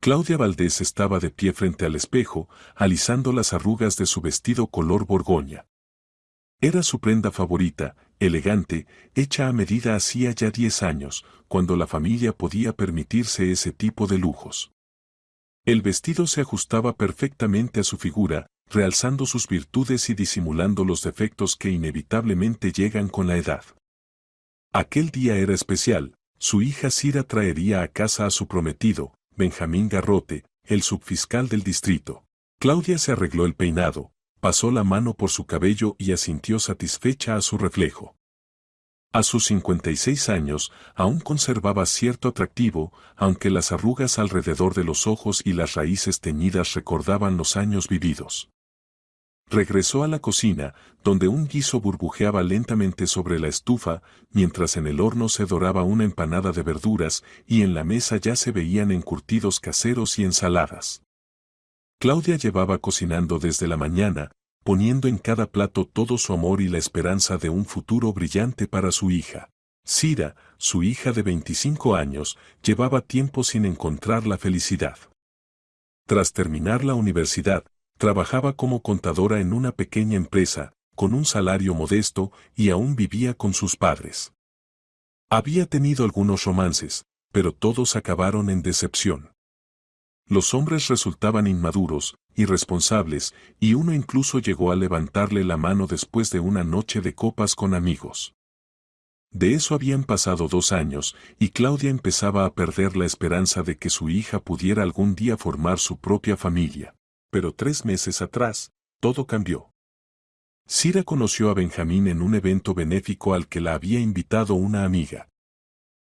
Claudia Valdés estaba de pie frente al espejo, alisando las arrugas de su vestido color borgoña. Era su prenda favorita, elegante, hecha a medida hacía ya 10 años, cuando la familia podía permitirse ese tipo de lujos. El vestido se ajustaba perfectamente a su figura, realzando sus virtudes y disimulando los defectos que inevitablemente llegan con la edad. Aquel día era especial, su hija Cira traería a casa a su prometido, Benjamín Garrote, el subfiscal del distrito. Claudia se arregló el peinado, pasó la mano por su cabello y asintió satisfecha a su reflejo. A sus 56 años, aún conservaba cierto atractivo, aunque las arrugas alrededor de los ojos y las raíces teñidas recordaban los años vividos. Regresó a la cocina, donde un guiso burbujeaba lentamente sobre la estufa, mientras en el horno se doraba una empanada de verduras y en la mesa ya se veían encurtidos caseros y ensaladas. Claudia llevaba cocinando desde la mañana, poniendo en cada plato todo su amor y la esperanza de un futuro brillante para su hija. Cira, su hija de 25 años, llevaba tiempo sin encontrar la felicidad. Tras terminar la universidad, trabajaba como contadora en una pequeña empresa, con un salario modesto, y aún vivía con sus padres. Había tenido algunos romances, pero todos acabaron en decepción. Los hombres resultaban inmaduros, irresponsables, y uno incluso llegó a levantarle la mano después de una noche de copas con amigos. De eso habían pasado 2 años, y Claudia empezaba a perder la esperanza de que su hija pudiera algún día formar su propia familia. Pero 3 meses atrás, todo cambió. Cira conoció a Benjamín en un evento benéfico al que la había invitado una amiga.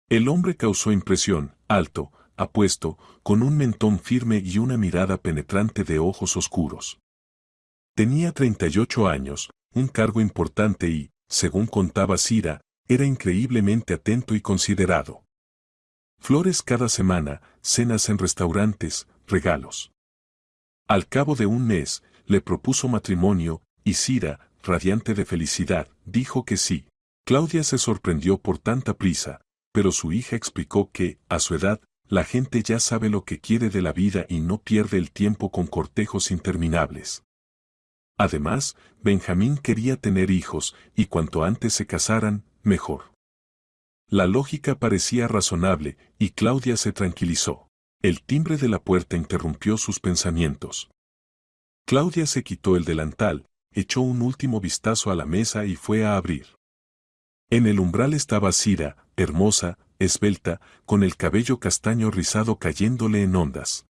El hombre causó impresión, alto, apuesto, con un mentón firme y una mirada penetrante de ojos oscuros. Tenía 38 años, un cargo importante y, según contaba Cira, era increíblemente atento y considerado. Flores cada semana, cenas en restaurantes, regalos. Al cabo de un mes, le propuso matrimonio, y Cira, radiante de felicidad, dijo que sí. Claudia se sorprendió por tanta prisa, pero su hija explicó que, a su edad, la gente ya sabe lo que quiere de la vida y no pierde el tiempo con cortejos interminables. Además, Benjamín quería tener hijos, y cuanto antes se casaran, mejor. La lógica parecía razonable, y Claudia se tranquilizó. El timbre de la puerta interrumpió sus pensamientos. Claudia se quitó el delantal, echó un último vistazo a la mesa y fue a abrir. En el umbral estaba Cira, hermosa, esbelta, con el cabello castaño rizado cayéndole en ondas.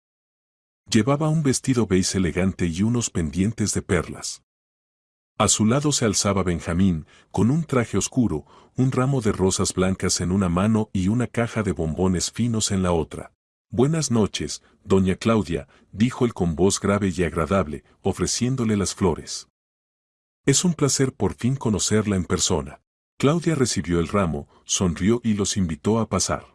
Llevaba un vestido beige elegante y unos pendientes de perlas. A su lado se alzaba Benjamín, con un traje oscuro, un ramo de rosas blancas en una mano y una caja de bombones finos en la otra. «Buenas noches, doña Claudia», dijo él con voz grave y agradable, ofreciéndole las flores. «Es un placer por fin conocerla en persona». Claudia recibió el ramo, sonrió y los invitó a pasar.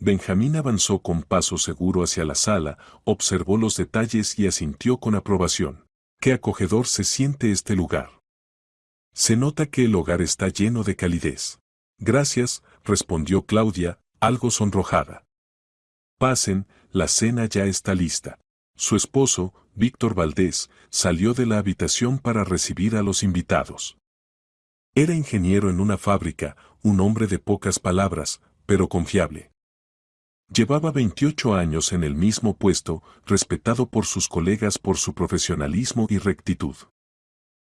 Benjamín avanzó con paso seguro hacia la sala, observó los detalles y asintió con aprobación. «Qué acogedor se siente este lugar. Se nota que el hogar está lleno de calidez». «Gracias», respondió Claudia, algo sonrojada. «Pasen, la cena ya está lista». Su esposo, Víctor Valdés, salió de la habitación para recibir a los invitados. Era ingeniero en una fábrica, un hombre de pocas palabras, pero confiable. Llevaba 28 años en el mismo puesto, respetado por sus colegas por su profesionalismo y rectitud.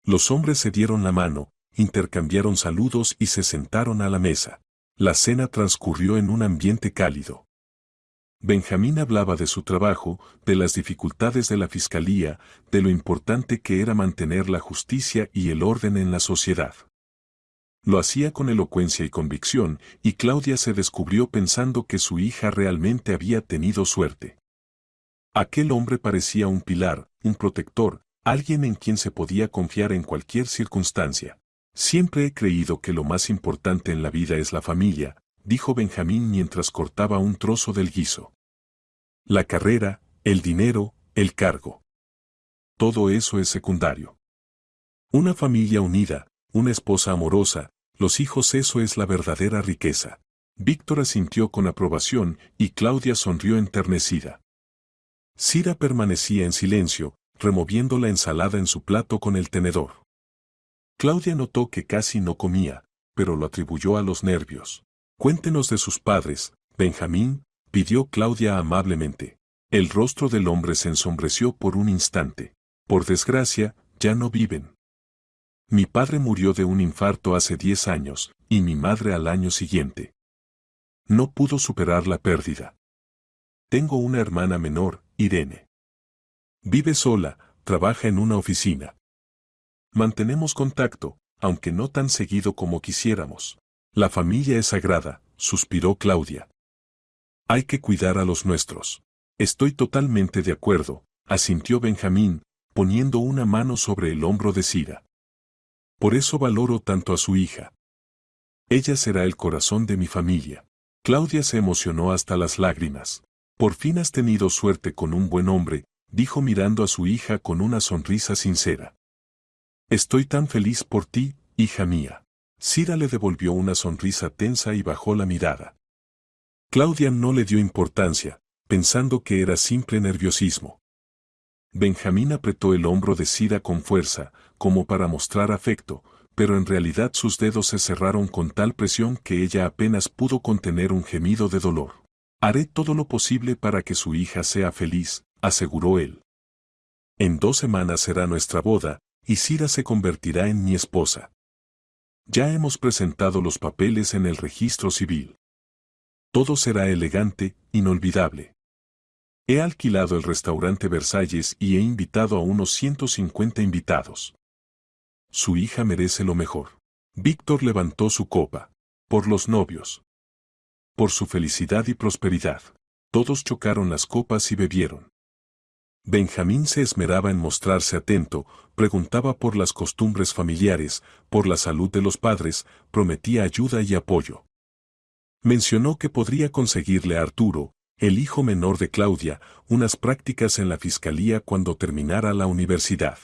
Los hombres se dieron la mano, intercambiaron saludos y se sentaron a la mesa. La cena transcurrió en un ambiente cálido. Benjamín hablaba de su trabajo, de las dificultades de la fiscalía, de lo importante que era mantener la justicia y el orden en la sociedad. Lo hacía con elocuencia y convicción, y Claudia se descubrió pensando que su hija realmente había tenido suerte. Aquel hombre parecía un pilar, un protector, alguien en quien se podía confiar en cualquier circunstancia. «Siempre he creído que lo más importante en la vida es la familia», dijo Benjamín mientras cortaba un trozo del guiso. «La carrera, el dinero, el cargo. Todo eso es secundario. Una familia unida, una esposa amorosa, los hijos, eso es la verdadera riqueza». Víctor asintió con aprobación y Claudia sonrió enternecida. Cira permanecía en silencio, removiendo la ensalada en su plato con el tenedor. Claudia notó que casi no comía, pero lo atribuyó a los nervios. Cuéntenos de sus padres, Benjamín, pidió Claudia amablemente. El rostro del hombre se ensombreció por un instante. Por desgracia, ya no viven. Mi padre murió de un infarto hace 10 años, y mi madre al año siguiente. No pudo superar la pérdida. Tengo una hermana menor, Irene. Vive sola, trabaja en una oficina. Mantenemos contacto, aunque no tan seguido como quisiéramos. La familia es sagrada, suspiró Claudia. Hay que cuidar a los nuestros. Estoy totalmente de acuerdo, asintió Benjamín, poniendo una mano sobre el hombro de Cira. Por eso valoro tanto a su hija. Ella será el corazón de mi familia. Claudia se emocionó hasta las lágrimas. Por fin has tenido suerte con un buen hombre, dijo mirando a su hija con una sonrisa sincera. Estoy tan feliz por ti, hija mía. Cira le devolvió una sonrisa tensa y bajó la mirada. Claudia no le dio importancia, pensando que era simple nerviosismo. Benjamín apretó el hombro de Cira con fuerza, como para mostrar afecto, pero en realidad sus dedos se cerraron con tal presión que ella apenas pudo contener un gemido de dolor. Haré todo lo posible para que su hija sea feliz, aseguró él. En 2 semanas será nuestra boda, y Cira se convertirá en mi esposa. Ya hemos presentado los papeles en el registro civil. Todo será elegante, inolvidable. He alquilado el restaurante Versalles y he invitado a unos 150 invitados. Su hija merece lo mejor. Víctor levantó su copa. Por los novios. Por su felicidad y prosperidad. Todos chocaron las copas y bebieron. Benjamín se esmeraba en mostrarse atento, preguntaba por las costumbres familiares, por la salud de los padres, prometía ayuda y apoyo. Mencionó que podría conseguirle a Arturo, el hijo menor de Claudia, unas prácticas en la fiscalía cuando terminara la universidad.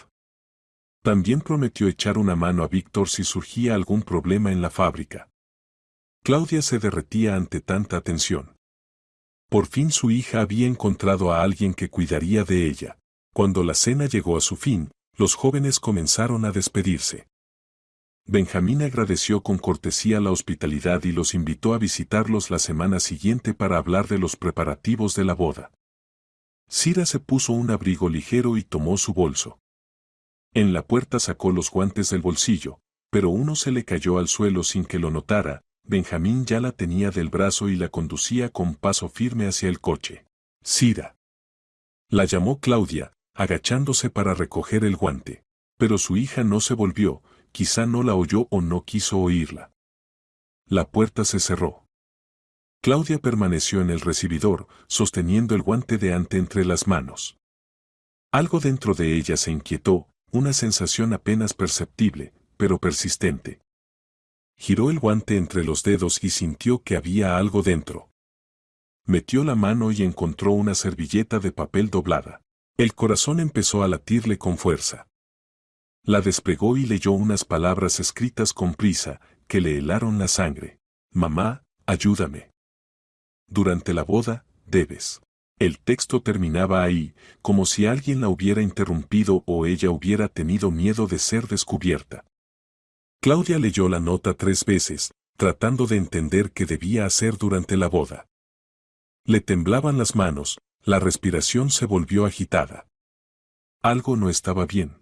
También prometió echar una mano a Víctor si surgía algún problema en la fábrica. Claudia se derretía ante tanta atención. Por fin su hija había encontrado a alguien que cuidaría de ella. Cuando la cena llegó a su fin, los jóvenes comenzaron a despedirse. Benjamín agradeció con cortesía la hospitalidad y los invitó a visitarlos la semana siguiente para hablar de los preparativos de la boda. Cira se puso un abrigo ligero y tomó su bolso. En la puerta sacó los guantes del bolsillo, pero uno se le cayó al suelo sin que lo notara. Benjamín ya la tenía del brazo y la conducía con paso firme hacia el coche. Cira. La llamó Claudia, agachándose para recoger el guante. Pero su hija no se volvió, quizá no la oyó o no quiso oírla. La puerta se cerró. Claudia permaneció en el recibidor, sosteniendo el guante de ante entre las manos. Algo dentro de ella se inquietó, una sensación apenas perceptible, pero persistente. Giró el guante entre los dedos y sintió que había algo dentro. Metió la mano y encontró una servilleta de papel doblada. El corazón empezó a latirle con fuerza. La despegó y leyó unas palabras escritas con prisa, que le helaron la sangre. Mamá, ayúdame. Durante la boda, debes. El texto terminaba ahí, como si alguien la hubiera interrumpido o ella hubiera tenido miedo de ser descubierta. Claudia leyó la nota 3 veces, tratando de entender qué debía hacer durante la boda. Le temblaban las manos, la respiración se volvió agitada. Algo no estaba bien.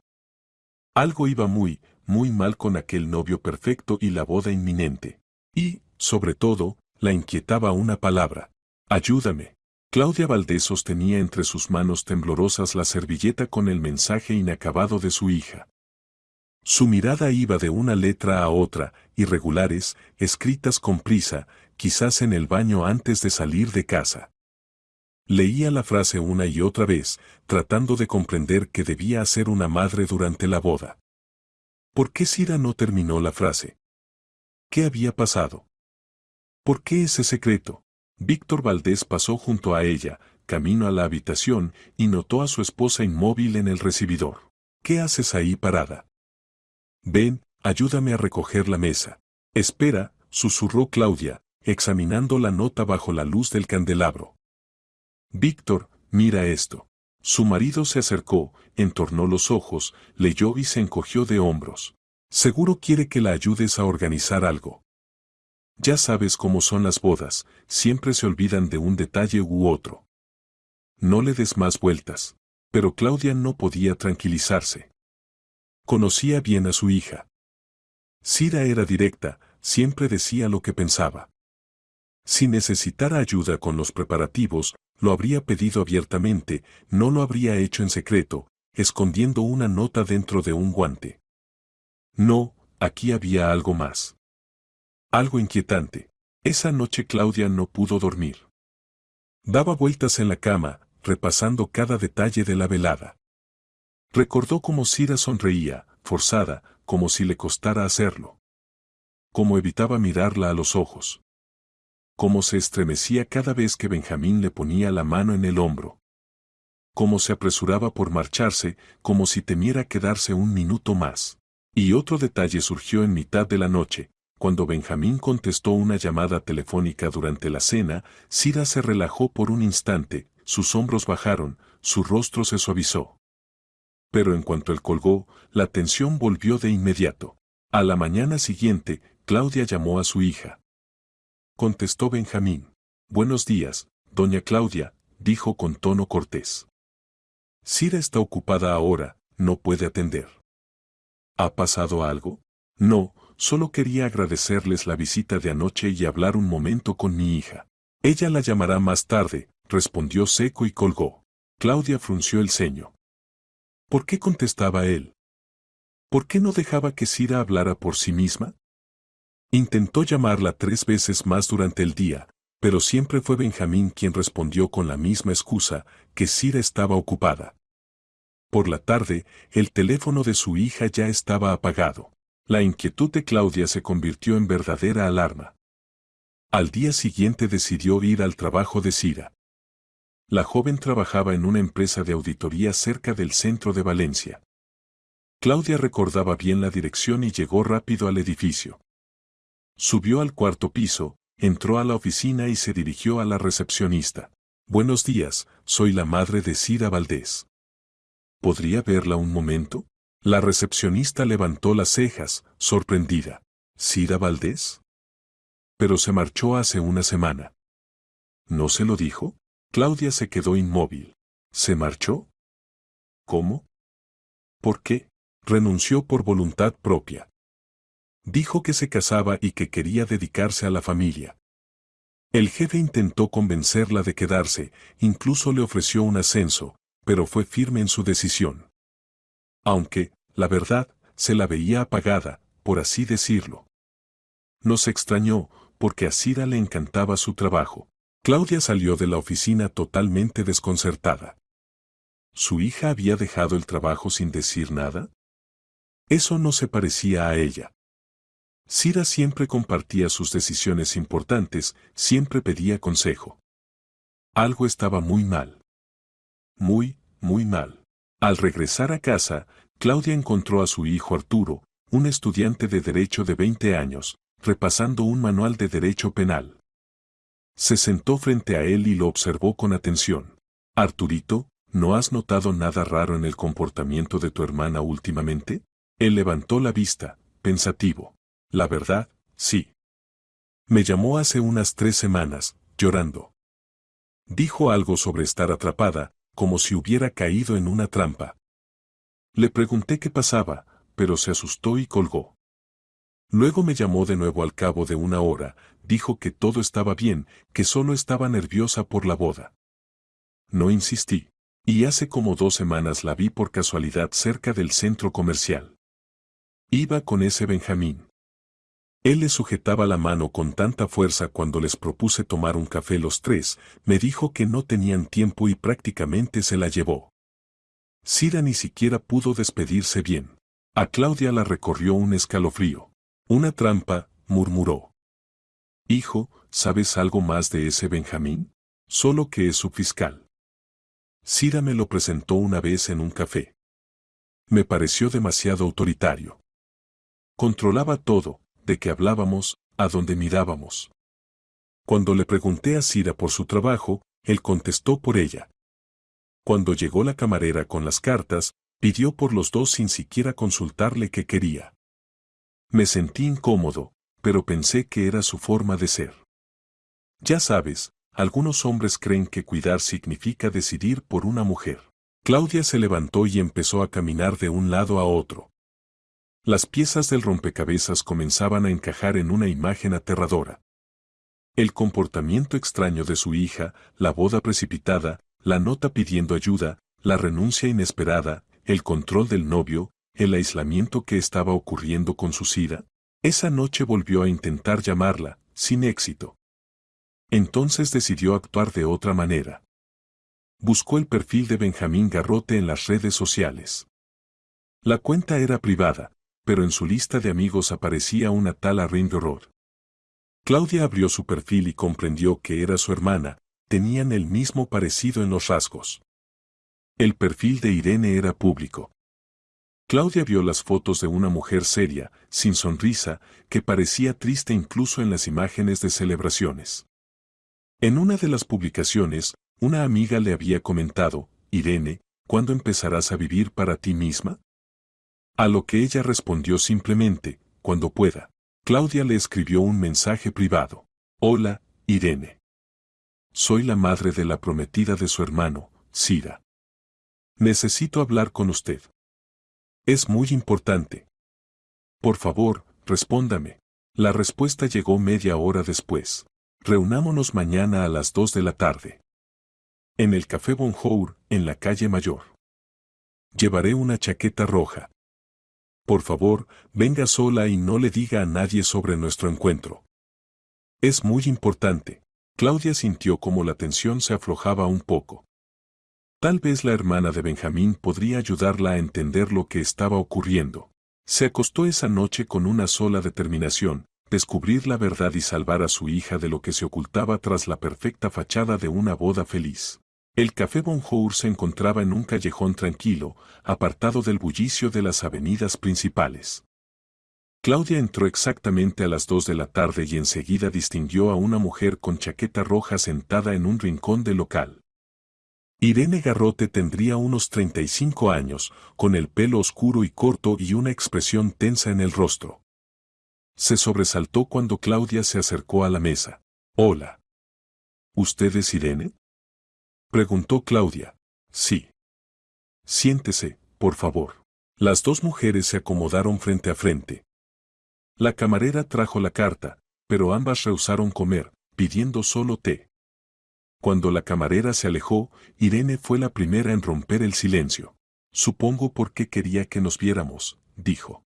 Algo iba muy, muy mal con aquel novio perfecto y la boda inminente. Y, sobre todo, la inquietaba una palabra. Ayúdame. Claudia Valdés sostenía entre sus manos temblorosas la servilleta con el mensaje inacabado de su hija. Su mirada iba de una letra a otra, irregulares, escritas con prisa, quizás en el baño antes de salir de casa. Leía la frase una y otra vez, tratando de comprender qué debía hacer una madre durante la boda. ¿Por qué Cira no terminó la frase? ¿Qué había pasado? ¿Por qué ese secreto? Víctor Valdés pasó junto a ella, camino a la habitación, y notó a su esposa inmóvil en el recibidor. ¿Qué haces ahí parada? Ven, ayúdame a recoger la mesa. Espera, susurró Claudia, examinando la nota bajo la luz del candelabro. Víctor, mira esto. Su marido se acercó, entornó los ojos, leyó y se encogió de hombros. Seguro quiere que la ayudes a organizar algo. Ya sabes cómo son las bodas, siempre se olvidan de un detalle u otro. No le des más vueltas. Pero Claudia no podía tranquilizarse. Conocía bien a su hija. Sira era directa, siempre decía lo que pensaba. Si necesitara ayuda con los preparativos, lo habría pedido abiertamente, no lo habría hecho en secreto, escondiendo una nota dentro de un guante. No, aquí había algo más. Algo inquietante. Esa noche Claudia no pudo dormir. Daba vueltas en la cama, repasando cada detalle de la velada. Recordó cómo Sira sonreía, forzada, como si le costara hacerlo. Cómo evitaba mirarla a los ojos. Cómo se estremecía cada vez que Benjamín le ponía la mano en el hombro. Cómo se apresuraba por marcharse, como si temiera quedarse un minuto más. Y otro detalle surgió en mitad de la noche. Cuando Benjamín contestó una llamada telefónica durante la cena, Sira se relajó por un instante, sus hombros bajaron, su rostro se suavizó. Pero en cuanto él colgó, la tensión volvió de inmediato. A la mañana siguiente, Claudia llamó a su hija. Contestó Benjamín. Buenos días, doña Claudia, dijo con tono cortés. Sira está ocupada ahora, no puede atender. ¿Ha pasado algo? No, solo quería agradecerles la visita de anoche y hablar un momento con mi hija. Ella la llamará más tarde, respondió seco y colgó. Claudia frunció el ceño. ¿Por qué contestaba él? ¿Por qué no dejaba que Sira hablara por sí misma? Intentó llamarla 3 veces más durante el día, pero siempre fue Benjamín quien respondió con la misma excusa, que Sira estaba ocupada. Por la tarde, el teléfono de su hija ya estaba apagado. La inquietud de Claudia se convirtió en verdadera alarma. Al día siguiente decidió ir al trabajo de Sira. La joven trabajaba en una empresa de auditoría cerca del centro de Valencia. Claudia recordaba bien la dirección y llegó rápido al edificio. Subió al 4.º piso, entró a la oficina y se dirigió a la recepcionista. Buenos días, soy la madre de Sira Valdés. ¿Podría verla un momento? La recepcionista levantó las cejas, sorprendida. ¿Sira Valdés? Pero se marchó hace una semana. ¿No se lo dijo? Claudia se quedó inmóvil. ¿Se marchó? ¿Cómo? ¿Por qué? Renunció por voluntad propia. Dijo que se casaba y que quería dedicarse a la familia. El jefe intentó convencerla de quedarse, incluso le ofreció un ascenso, pero fue firme en su decisión. Aunque, la verdad, se la veía apagada, por así decirlo. No se extrañó, porque a Sira le encantaba su trabajo. Claudia salió de la oficina totalmente desconcertada. ¿Su hija había dejado el trabajo sin decir nada? Eso no se parecía a ella. Sira siempre compartía sus decisiones importantes, siempre pedía consejo. Algo estaba muy mal. Muy, muy mal. Al regresar a casa, Claudia encontró a su hijo Arturo, un estudiante de Derecho de 20 años, repasando un manual de Derecho Penal. Se sentó frente a él y lo observó con atención. Arturito, ¿no has notado nada raro en el comportamiento de tu hermana últimamente? Él levantó la vista, pensativo. La verdad, sí. Me llamó hace unas 3 semanas, llorando. Dijo algo sobre estar atrapada, como si hubiera caído en una trampa. Le pregunté qué pasaba, pero se asustó y colgó. Luego me llamó de nuevo al cabo de una hora, dijo que todo estaba bien, que solo estaba nerviosa por la boda. No insistí. Y hace como 2 semanas la vi por casualidad cerca del centro comercial. Iba con ese Benjamín. Él le sujetaba la mano con tanta fuerza cuando les propuse tomar un café los 3, me dijo que no tenían tiempo y prácticamente se la llevó. Sira ni siquiera pudo despedirse bien. A Claudia la recorrió un escalofrío. Una trampa, murmuró. Hijo, ¿sabes algo más de ese Benjamín? Solo que es su fiscal. Sira me lo presentó una vez en un café. Me pareció demasiado autoritario. Controlaba todo, de qué hablábamos, a dónde mirábamos. Cuando le pregunté a Sira por su trabajo, él contestó por ella. Cuando llegó la camarera con las cartas, pidió por los dos sin siquiera consultarle qué quería. Me sentí incómodo, pero pensé que era su forma de ser. Ya sabes, algunos hombres creen que cuidar significa decidir por una mujer. Claudia se levantó y empezó a caminar de un lado a otro. Las piezas del rompecabezas comenzaban a encajar en una imagen aterradora. El comportamiento extraño de su hija, la boda precipitada, la nota pidiendo ayuda, la renuncia inesperada, el control del novio, el aislamiento que estaba ocurriendo con su sida. Esa noche volvió a intentar llamarla, sin éxito. Entonces decidió actuar de otra manera. Buscó el perfil de Benjamín Garrote en las redes sociales. La cuenta era privada, pero en su lista de amigos aparecía una tal Arrin Rod. Claudia abrió su perfil y comprendió que era su hermana, tenían el mismo parecido en los rasgos. El perfil de Irene era público. Claudia vio las fotos de una mujer seria, sin sonrisa, que parecía triste incluso en las imágenes de celebraciones. En una de las publicaciones, una amiga le había comentado, Irene, ¿cuándo empezarás a vivir para ti misma? A lo que ella respondió simplemente, cuando pueda. Claudia le escribió un mensaje privado. Hola, Irene. Soy la madre de la prometida de su hermano, Cira. Necesito hablar con usted. Es muy importante. Por favor, respóndame. La respuesta llegó media hora después. Reunámonos mañana a las 2 de la tarde. En el Café Bonjour, en la calle Mayor. Llevaré una chaqueta roja. Por favor, venga sola y no le diga a nadie sobre nuestro encuentro. Es muy importante. Claudia sintió como la tensión se aflojaba un poco. Tal vez la hermana de Benjamín podría ayudarla a entender lo que estaba ocurriendo. Se acostó esa noche con una sola determinación, descubrir la verdad y salvar a su hija de lo que se ocultaba tras la perfecta fachada de una boda feliz. El Café Bonjour se encontraba en un callejón tranquilo, apartado del bullicio de las avenidas principales. Claudia entró exactamente a las 2 de la tarde y enseguida distinguió a una mujer con chaqueta roja sentada en un rincón del local. Irene Garrote tendría unos 35 años, con el pelo oscuro y corto y una expresión tensa en el rostro. Se sobresaltó cuando Claudia se acercó a la mesa. Hola. ¿Usted es Irene? Preguntó Claudia. Sí. Siéntese, por favor. Las dos mujeres se acomodaron frente a frente. La camarera trajo la carta, pero ambas rehusaron comer, pidiendo solo té. Cuando la camarera se alejó, Irene fue la primera en romper el silencio. Supongo porque quería que nos viéramos, dijo.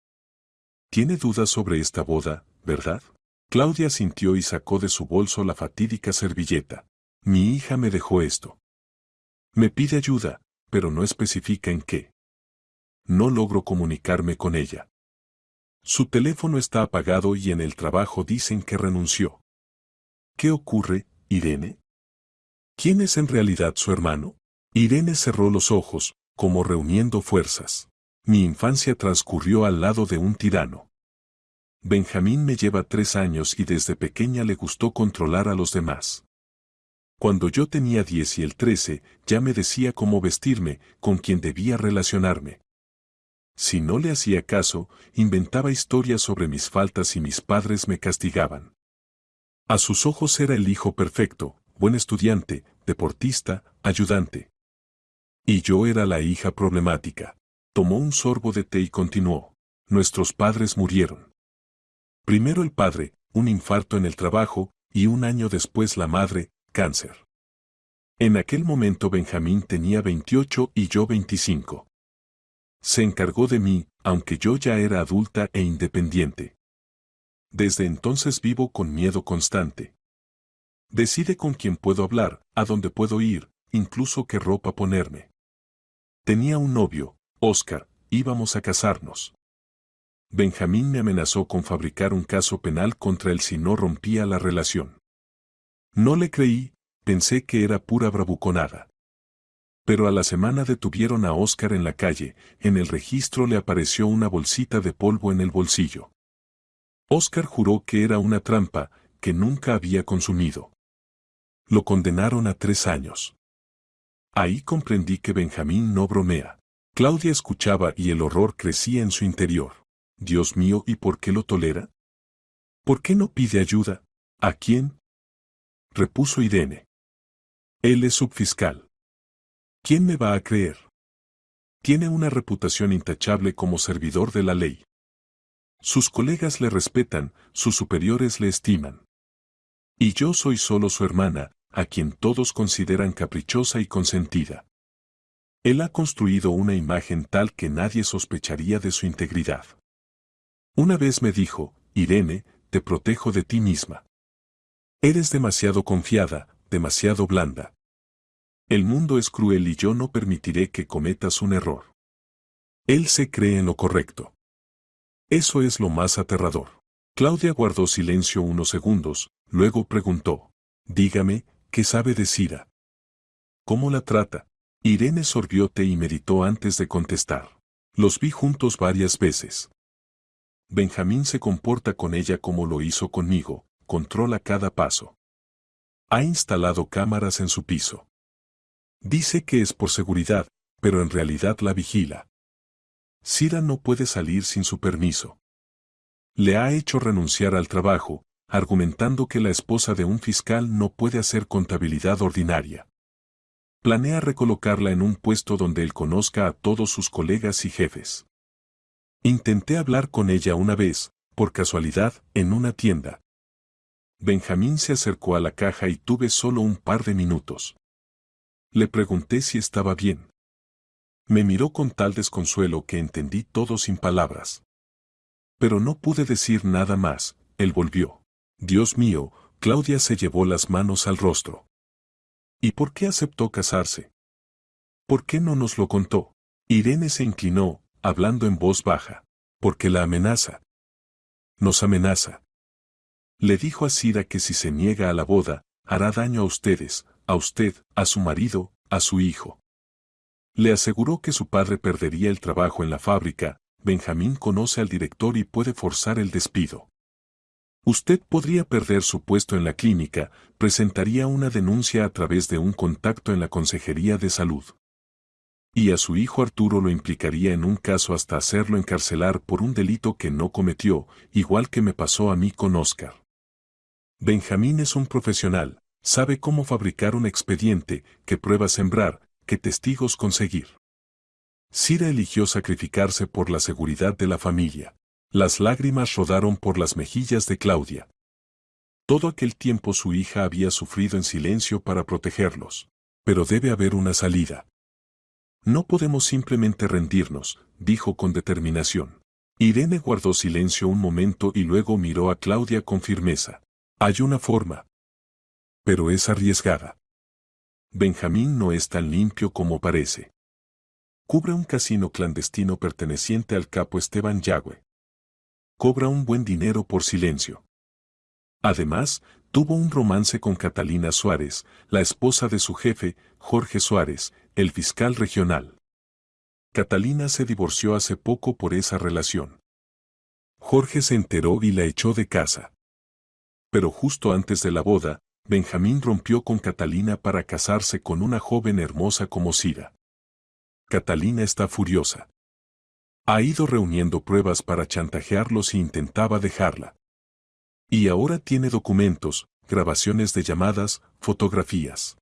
Tiene dudas sobre esta boda, ¿verdad? Claudia sintió y sacó de su bolso la fatídica servilleta. Mi hija me dejó esto. Me pide ayuda, pero no especifica en qué. No logro comunicarme con ella. Su teléfono está apagado y en el trabajo dicen que renunció. ¿Qué ocurre, Irene? ¿Quién es en realidad su hermano? Irene cerró los ojos, como reuniendo fuerzas. Mi infancia transcurrió al lado de un tirano. Benjamín me lleva 3 años y desde pequeña le gustó controlar a los demás. Cuando yo tenía 10 y él 13, ya me decía cómo vestirme, con quién debía relacionarme. Si no le hacía caso, inventaba historias sobre mis faltas y mis padres me castigaban. A sus ojos era el hijo perfecto, buen estudiante, deportista, ayudante. Y yo era la hija problemática. Tomó un sorbo de té y continuó. Nuestros padres murieron. Primero el padre, un infarto en el trabajo, y un año después la madre, cáncer. En aquel momento Benjamín tenía 28 y yo 25. Se encargó de mí, aunque yo ya era adulta e independiente. Desde entonces vivo con miedo constante. Decide con quién puedo hablar, a dónde puedo ir, incluso qué ropa ponerme. Tenía un novio, Oscar, íbamos a casarnos. Benjamín me amenazó con fabricar un caso penal contra él si no rompía la relación. No le creí, pensé que era pura bravuconada. Pero a la semana detuvieron a Oscar en la calle, en el registro le apareció una bolsita de polvo en el bolsillo. Oscar juró que era una trampa, que nunca había consumido. Lo condenaron a 3 años. Ahí comprendí que Benjamín no bromea. Claudia escuchaba y el horror crecía en su interior. Dios mío, ¿y por qué lo tolera? ¿Por qué no pide ayuda? ¿A quién? Repuso Irene. Él es subfiscal. ¿Quién me va a creer? Tiene una reputación intachable como servidor de la ley. Sus colegas le respetan, sus superiores le estiman. Y yo soy solo su hermana, a quien todos consideran caprichosa y consentida. Él ha construido una imagen tal que nadie sospecharía de su integridad. Una vez me dijo, Irene, te protejo de ti misma. Eres demasiado confiada, demasiado blanda. El mundo es cruel y yo no permitiré que cometas un error. Él se cree en lo correcto. Eso es lo más aterrador. Claudia guardó silencio unos segundos, luego preguntó, dígame, ¿qué sabe de Sira? ¿Cómo la trata? Irene sorbió té y meditó antes de contestar. Los vi juntos varias veces. Benjamín se comporta con ella como lo hizo conmigo, controla cada paso. Ha instalado cámaras en su piso. Dice que es por seguridad, pero en realidad la vigila. Sira no puede salir sin su permiso. Le ha hecho renunciar al trabajo, argumentando que la esposa de un fiscal no puede hacer contabilidad ordinaria. Planea recolocarla en un puesto donde él conozca a todos sus colegas y jefes. Intenté hablar con ella una vez, por casualidad, en una tienda. Benjamín se acercó a la caja y tuve solo un par de minutos. Le pregunté si estaba bien. Me miró con tal desconsuelo que entendí todo sin palabras. Pero no pude decir nada más, él volvió. Dios mío, Claudia se llevó las manos al rostro. ¿Y por qué aceptó casarse? ¿Por qué no nos lo contó? Irene se inclinó, hablando en voz baja. Porque la amenaza. Nos amenaza. Le dijo a Sira que si se niega a la boda, hará daño a ustedes, a usted, a su marido, a su hijo. Le aseguró que su padre perdería el trabajo en la fábrica. Benjamín conoce al director y puede forzar el despido. Usted podría perder su puesto en la clínica, presentaría una denuncia a través de un contacto en la Consejería de Salud. Y a su hijo Arturo lo implicaría en un caso hasta hacerlo encarcelar por un delito que no cometió, igual que me pasó a mí con Oscar. Benjamín es un profesional, sabe cómo fabricar un expediente, qué pruebas sembrar, qué testigos conseguir. Sira eligió sacrificarse por la seguridad de la familia. Las lágrimas rodaron por las mejillas de Claudia. Todo aquel tiempo su hija había sufrido en silencio para protegerlos. Pero debe haber una salida. No podemos simplemente rendirnos, dijo con determinación. Irene guardó silencio un momento y luego miró a Claudia con firmeza. Hay una forma. Pero es arriesgada. Benjamín no es tan limpio como parece. Cubre un casino clandestino perteneciente al capo Esteban Yagüe. Cobra un buen dinero por silencio. Además, tuvo un romance con Catalina Suárez, la esposa de su jefe, Jorge Suárez, el fiscal regional. Catalina se divorció hace poco por esa relación. Jorge se enteró y la echó de casa. Pero justo antes de la boda, Benjamín rompió con Catalina para casarse con una joven hermosa como Sira. Catalina está furiosa. Ha ido reuniendo pruebas para chantajearlos y intentaba dejarla. Y ahora tiene documentos, grabaciones de llamadas, fotografías.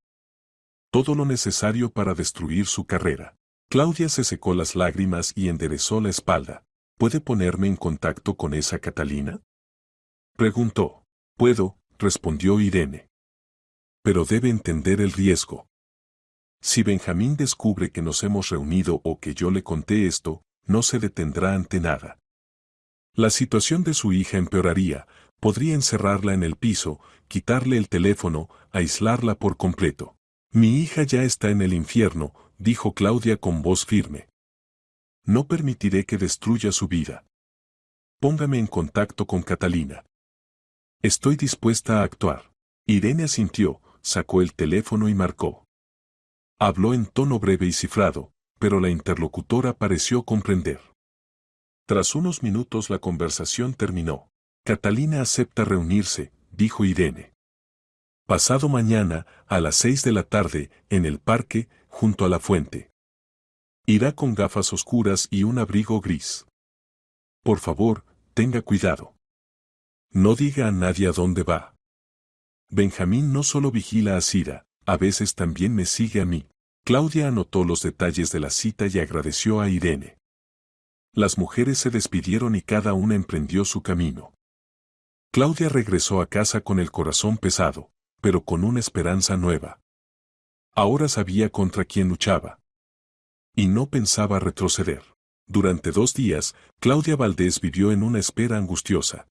Todo lo necesario para destruir su carrera. Claudia se secó las lágrimas y enderezó la espalda. ¿Puede ponerme en contacto con esa Catalina? Preguntó. Puedo, respondió Irene. Pero debe entender el riesgo. Si Benjamín descubre que nos hemos reunido o que yo le conté esto, no se detendrá ante nada. La situación de su hija empeoraría, podría encerrarla en el piso, quitarle el teléfono, aislarla por completo. Mi hija ya está en el infierno, dijo Claudia con voz firme. No permitiré que destruya su vida. Póngame en contacto con Catalina. Estoy dispuesta a actuar. Irene asintió, sacó el teléfono y marcó. Habló en tono breve y cifrado, pero la interlocutora pareció comprender. Tras unos minutos la conversación terminó. Catalina acepta reunirse, dijo Irene. Pasado mañana, a las 6 de la tarde, en el parque, junto a la fuente. Irá con gafas oscuras y un abrigo gris. Por favor, tenga cuidado. No diga a nadie a dónde va. Benjamín no solo vigila a Sira, a veces también me sigue a mí. Claudia anotó los detalles de la cita y agradeció a Irene. Las mujeres se despidieron y cada una emprendió su camino. Claudia regresó a casa con el corazón pesado, pero con una esperanza nueva. Ahora sabía contra quién luchaba. Y no pensaba retroceder. Durante 2 días, Claudia Valdés vivió en una espera angustiosa.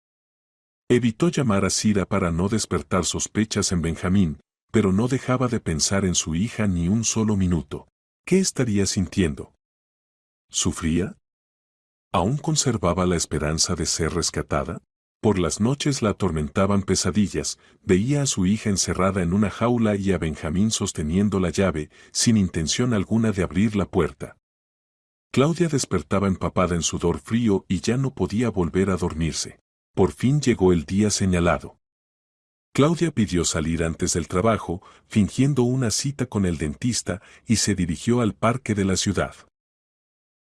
Evitó llamar a Sira para no despertar sospechas en Benjamín, pero no dejaba de pensar en su hija ni un solo minuto. ¿Qué estaría sintiendo? ¿Sufría? ¿Aún conservaba la esperanza de ser rescatada? Por las noches la atormentaban pesadillas, veía a su hija encerrada en una jaula y a Benjamín sosteniendo la llave, sin intención alguna de abrir la puerta. Claudia despertaba empapada en sudor frío y ya no podía volver a dormirse. Por fin llegó el día señalado. Claudia pidió salir antes del trabajo, fingiendo una cita con el dentista, y se dirigió al parque de la ciudad.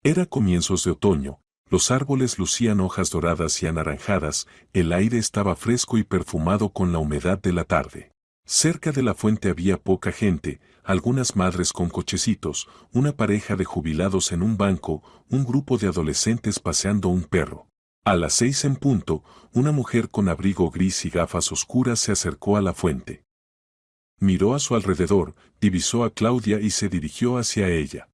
Era comienzos de otoño, los árboles lucían hojas doradas y anaranjadas, el aire estaba fresco y perfumado con la humedad de la tarde. Cerca de la fuente había poca gente, algunas madres con cochecitos, una pareja de jubilados en un banco, un grupo de adolescentes paseando un perro. A las 6 en punto, una mujer con abrigo gris y gafas oscuras se acercó a la fuente. Miró a su alrededor, divisó a Claudia y se dirigió hacia ella.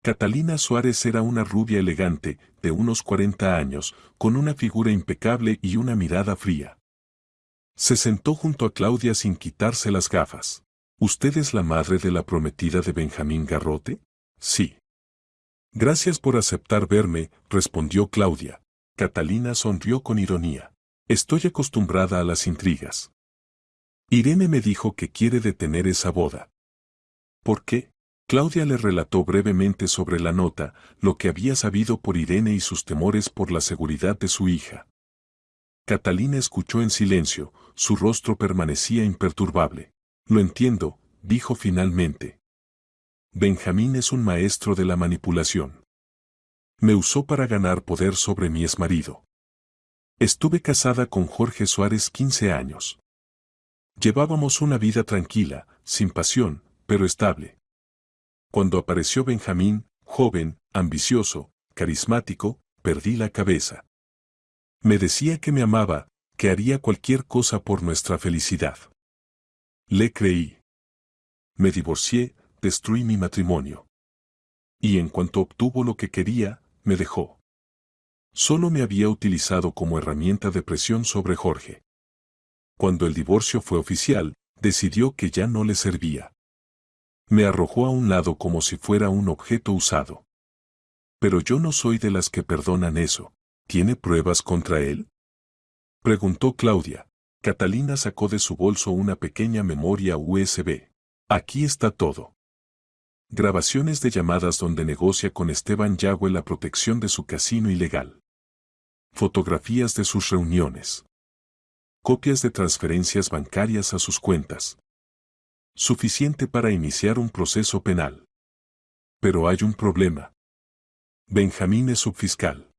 Catalina Suárez era una rubia elegante, de unos 40 años, con una figura impecable y una mirada fría. Se sentó junto a Claudia sin quitarse las gafas. ¿Usted es la madre de la prometida de Benjamín Garrote? Sí. Gracias por aceptar verme, respondió Claudia. Catalina sonrió con ironía. Estoy acostumbrada a las intrigas. Irene me dijo que quiere detener esa boda. ¿Por qué? Claudia le relató brevemente sobre la nota, lo que había sabido por Irene y sus temores por la seguridad de su hija. Catalina escuchó en silencio, su rostro permanecía imperturbable. Lo entiendo, dijo finalmente. Benjamín es un maestro de la manipulación. Me usó para ganar poder sobre mi exmarido. Estuve casada con Jorge Suárez 15 años. Llevábamos una vida tranquila, sin pasión, pero estable. Cuando apareció Benjamín, joven, ambicioso, carismático, perdí la cabeza. Me decía que me amaba, que haría cualquier cosa por nuestra felicidad. Le creí. Me divorcié, destruí mi matrimonio. Y en cuanto obtuvo lo que quería, me dejó. Solo me había utilizado como herramienta de presión sobre Jorge. Cuando el divorcio fue oficial, decidió que ya no le servía. Me arrojó a un lado como si fuera un objeto usado. Pero yo no soy de las que perdonan eso. ¿Tiene pruebas contra él? Preguntó Claudia. Catalina sacó de su bolso una pequeña memoria USB. Aquí está todo. Grabaciones de llamadas donde negocia con Esteban Yagüe la protección de su casino ilegal. Fotografías de sus reuniones. Copias de transferencias bancarias a sus cuentas. Suficiente para iniciar un proceso penal. Pero hay un problema. Benjamín es subfiscal.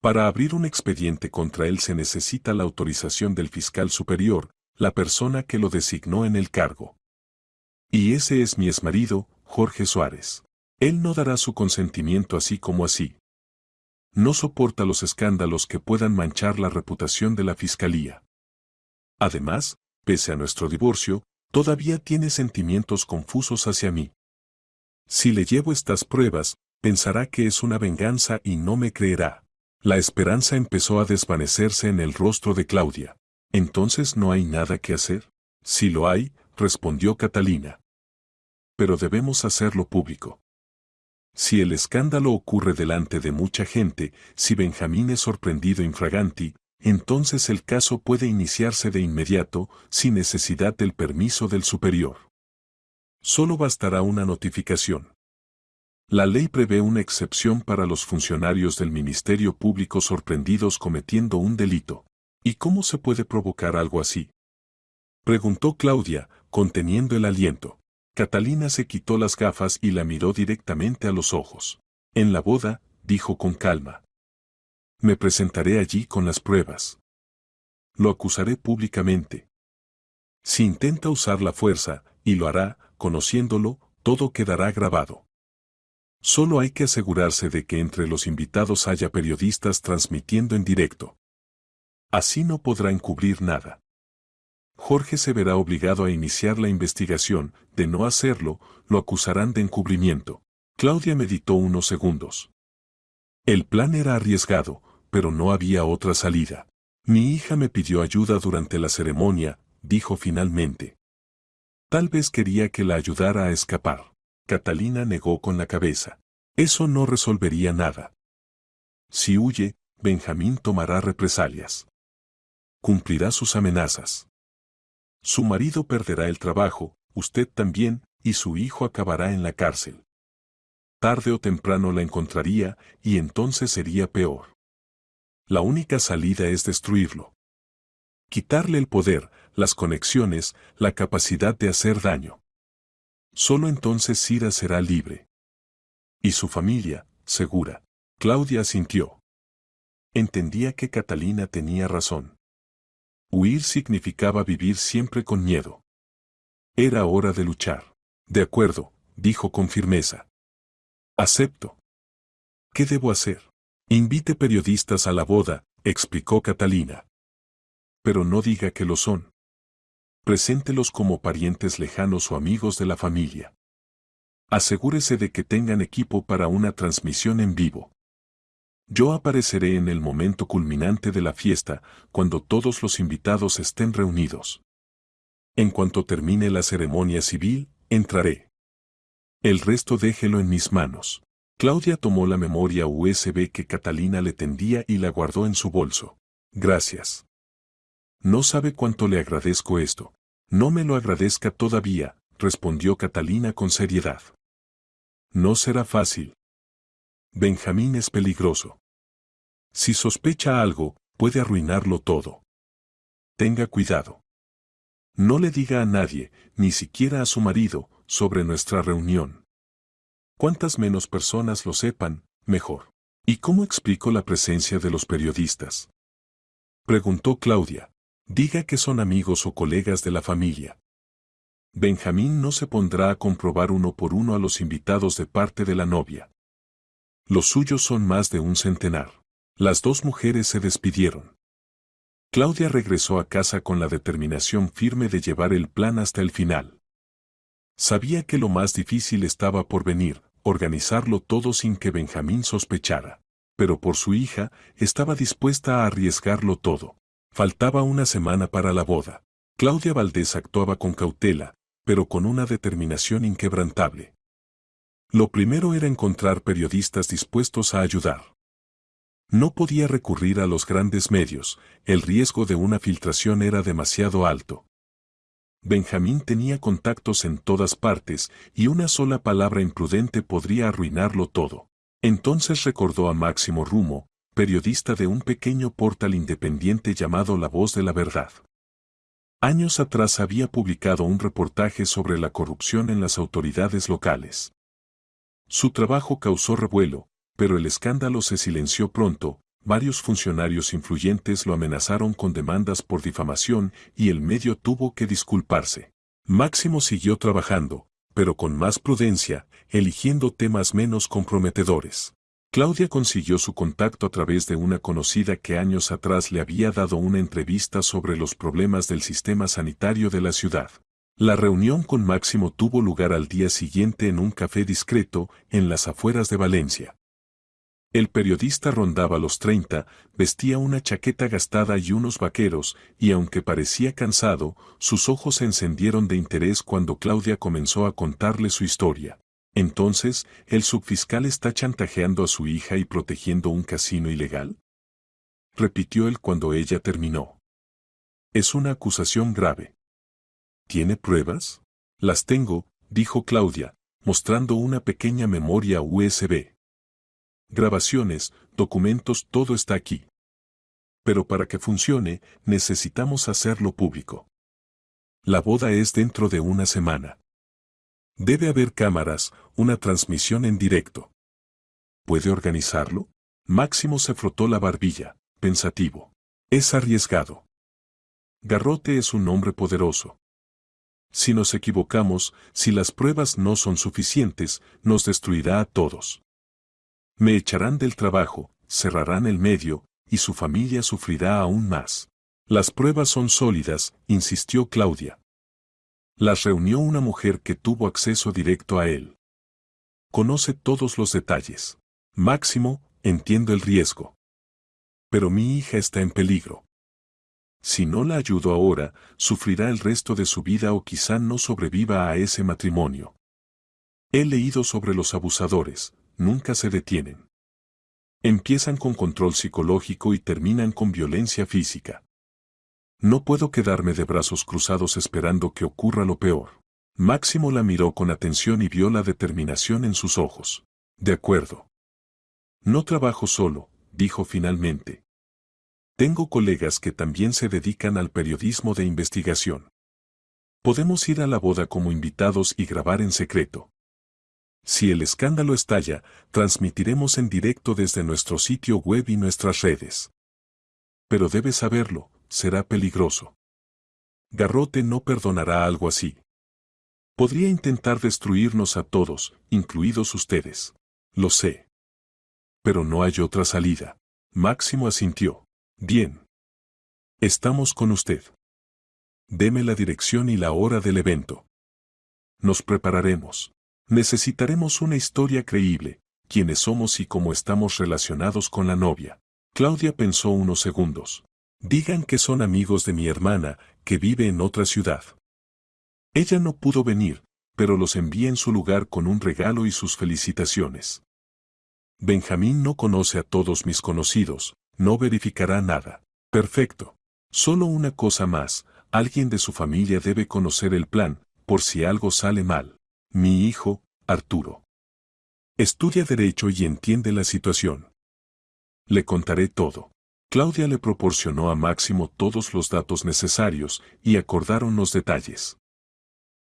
Para abrir un expediente contra él se necesita la autorización del fiscal superior, la persona que lo designó en el cargo. Y ese es mi exmarido, Jorge Suárez. Él no dará su consentimiento así como así. No soporta los escándalos que puedan manchar la reputación de la fiscalía. Además, pese a nuestro divorcio, todavía tiene sentimientos confusos hacia mí. Si le llevo estas pruebas, pensará que es una venganza y no me creerá. La esperanza empezó a desvanecerse en el rostro de Claudia. ¿Entonces no hay nada que hacer? Sí lo hay, respondió Catalina. Pero debemos hacerlo público. Si el escándalo ocurre delante de mucha gente, si Benjamín es sorprendido infraganti, entonces el caso puede iniciarse de inmediato, sin necesidad del permiso del superior. Solo bastará una notificación. La ley prevé una excepción para los funcionarios del Ministerio Público sorprendidos cometiendo un delito. ¿Y cómo se puede provocar algo así? Preguntó Claudia, conteniendo el aliento. Catalina se quitó las gafas y la miró directamente a los ojos. En la boda, dijo con calma. Me presentaré allí con las pruebas. Lo acusaré públicamente. Si intenta usar la fuerza, y lo hará, conociéndolo, todo quedará grabado. Solo hay que asegurarse de que entre los invitados haya periodistas transmitiendo en directo. Así no podrá encubrir nada. Jorge se verá obligado a iniciar la investigación, de no hacerlo, lo acusarán de encubrimiento. Claudia meditó unos segundos. El plan era arriesgado, pero no había otra salida. Mi hija me pidió ayuda durante la ceremonia, dijo finalmente. Tal vez quería que la ayudara a escapar. Catalina negó con la cabeza. Eso no resolvería nada. Si huye, Benjamín tomará represalias. Cumplirá sus amenazas. Su marido perderá el trabajo, usted también, y su hijo acabará en la cárcel. Tarde o temprano la encontraría, y entonces sería peor. La única salida es destruirlo. Quitarle el poder, las conexiones, la capacidad de hacer daño. Solo entonces Cira será libre. Y su familia, segura. Claudia asintió. Entendía que Catalina tenía razón. Huir significaba vivir siempre con miedo. Era hora de luchar. De acuerdo, dijo con firmeza. Acepto. ¿Qué debo hacer? Invite periodistas a la boda, explicó Catalina. Pero no diga que lo son. Preséntelos como parientes lejanos o amigos de la familia. Asegúrese de que tengan equipo para una transmisión en vivo. Yo apareceré en el momento culminante de la fiesta, cuando todos los invitados estén reunidos. En cuanto termine la ceremonia civil, entraré. El resto déjelo en mis manos. Claudia tomó la memoria USB que Catalina le tendía y la guardó en su bolso. Gracias. No sabe cuánto le agradezco esto. No me lo agradezca todavía, respondió Catalina con seriedad. No será fácil. Benjamín es peligroso. Si sospecha algo, puede arruinarlo todo. Tenga cuidado. No le diga a nadie, ni siquiera a su marido, sobre nuestra reunión. Cuantas menos personas lo sepan, mejor. ¿Y cómo explico la presencia de los periodistas? Preguntó Claudia. Diga que son amigos o colegas de la familia. Benjamín no se pondrá a comprobar uno por uno a los invitados de parte de la novia. Los suyos son más de un centenar. Las dos mujeres se despidieron. Claudia regresó a casa con la determinación firme de llevar el plan hasta el final. Sabía que lo más difícil estaba por venir, organizarlo todo sin que Benjamín sospechara. Pero por su hija, estaba dispuesta a arriesgarlo todo. Faltaba una semana para la boda. Claudia Valdés actuaba con cautela, pero con una determinación inquebrantable. Lo primero era encontrar periodistas dispuestos a ayudar. No podía recurrir a los grandes medios, el riesgo de una filtración era demasiado alto. Benjamín tenía contactos en todas partes y una sola palabra imprudente podría arruinarlo todo. Entonces recordó a Máximo Rumo, periodista de un pequeño portal independiente llamado La Voz de la Verdad. Años atrás había publicado un reportaje sobre la corrupción en las autoridades locales. Su trabajo causó revuelo, pero el escándalo se silenció pronto, varios funcionarios influyentes lo amenazaron con demandas por difamación y el medio tuvo que disculparse. Máximo siguió trabajando, pero con más prudencia, eligiendo temas menos comprometedores. Claudia consiguió su contacto a través de una conocida que años atrás le había dado una entrevista sobre los problemas del sistema sanitario de la ciudad. La reunión con Máximo tuvo lugar al día siguiente en un café discreto, en las afueras de Valencia. El periodista rondaba los 30, vestía una chaqueta gastada y unos vaqueros, y aunque parecía cansado, sus ojos se encendieron de interés cuando Claudia comenzó a contarle su historia. Entonces, ¿el subfiscal está chantajeando a su hija y protegiendo un casino ilegal? Repitió él cuando ella terminó. Es una acusación grave. ¿Tiene pruebas? Las tengo, dijo Claudia, mostrando una pequeña memoria USB. Grabaciones, documentos, todo está aquí. Pero para que funcione, necesitamos hacerlo público. La boda es dentro de una semana. Debe haber cámaras, una transmisión en directo. ¿Puede organizarlo? Máximo se frotó la barbilla, pensativo. Es arriesgado. Garrote es un hombre poderoso. Si nos equivocamos, si las pruebas no son suficientes, nos destruirá a todos. Me echarán del trabajo, cerrarán el medio, y su familia sufrirá aún más. Las pruebas son sólidas, insistió Claudia. Las reunió una mujer que tuvo acceso directo a él. Conoce todos los detalles. Máximo, entiendo el riesgo. Pero mi hija está en peligro. Si no la ayudo ahora, sufrirá el resto de su vida o quizá no sobreviva a ese matrimonio. He leído sobre los abusadores, nunca se detienen. Empiezan con control psicológico y terminan con violencia física. No puedo quedarme de brazos cruzados esperando que ocurra lo peor. Máximo la miró con atención y vio la determinación en sus ojos. De acuerdo. No trabajo solo, dijo finalmente. Tengo colegas que también se dedican al periodismo de investigación. Podemos ir a la boda como invitados y grabar en secreto. Si el escándalo estalla, transmitiremos en directo desde nuestro sitio web y nuestras redes. Pero debes saberlo, será peligroso. Garrote no perdonará algo así. Podría intentar destruirnos a todos, incluidos ustedes. Lo sé. Pero no hay otra salida. Máximo asintió. Bien. Estamos con usted. Deme la dirección y la hora del evento. Nos prepararemos. Necesitaremos una historia creíble, quiénes somos y cómo estamos relacionados con la novia. Claudia pensó unos segundos. Digan que son amigos de mi hermana, que vive en otra ciudad. Ella no pudo venir, pero los envié en su lugar con un regalo y sus felicitaciones. Benjamín no conoce a todos mis conocidos, no verificará nada. Perfecto. Solo una cosa más, alguien de su familia debe conocer el plan, por si algo sale mal. Mi hijo, Arturo. Estudia Derecho y entiende la situación. Le contaré todo. Claudia le proporcionó a Máximo todos los datos necesarios y acordaron los detalles.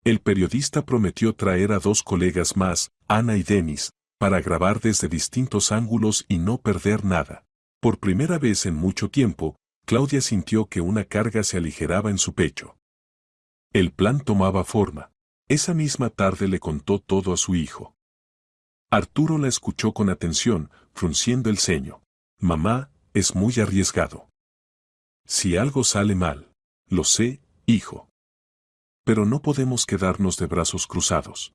El periodista prometió traer a 2 colegas más, Ana y Denis, para grabar desde distintos ángulos y no perder nada. Por primera vez en mucho tiempo, Claudia sintió que una carga se aligeraba en su pecho. El plan tomaba forma. Esa misma tarde le contó todo a su hijo. Arturo la escuchó con atención, frunciendo el ceño. Mamá, es muy arriesgado. Si algo sale mal. Lo sé, hijo. Pero no podemos quedarnos de brazos cruzados.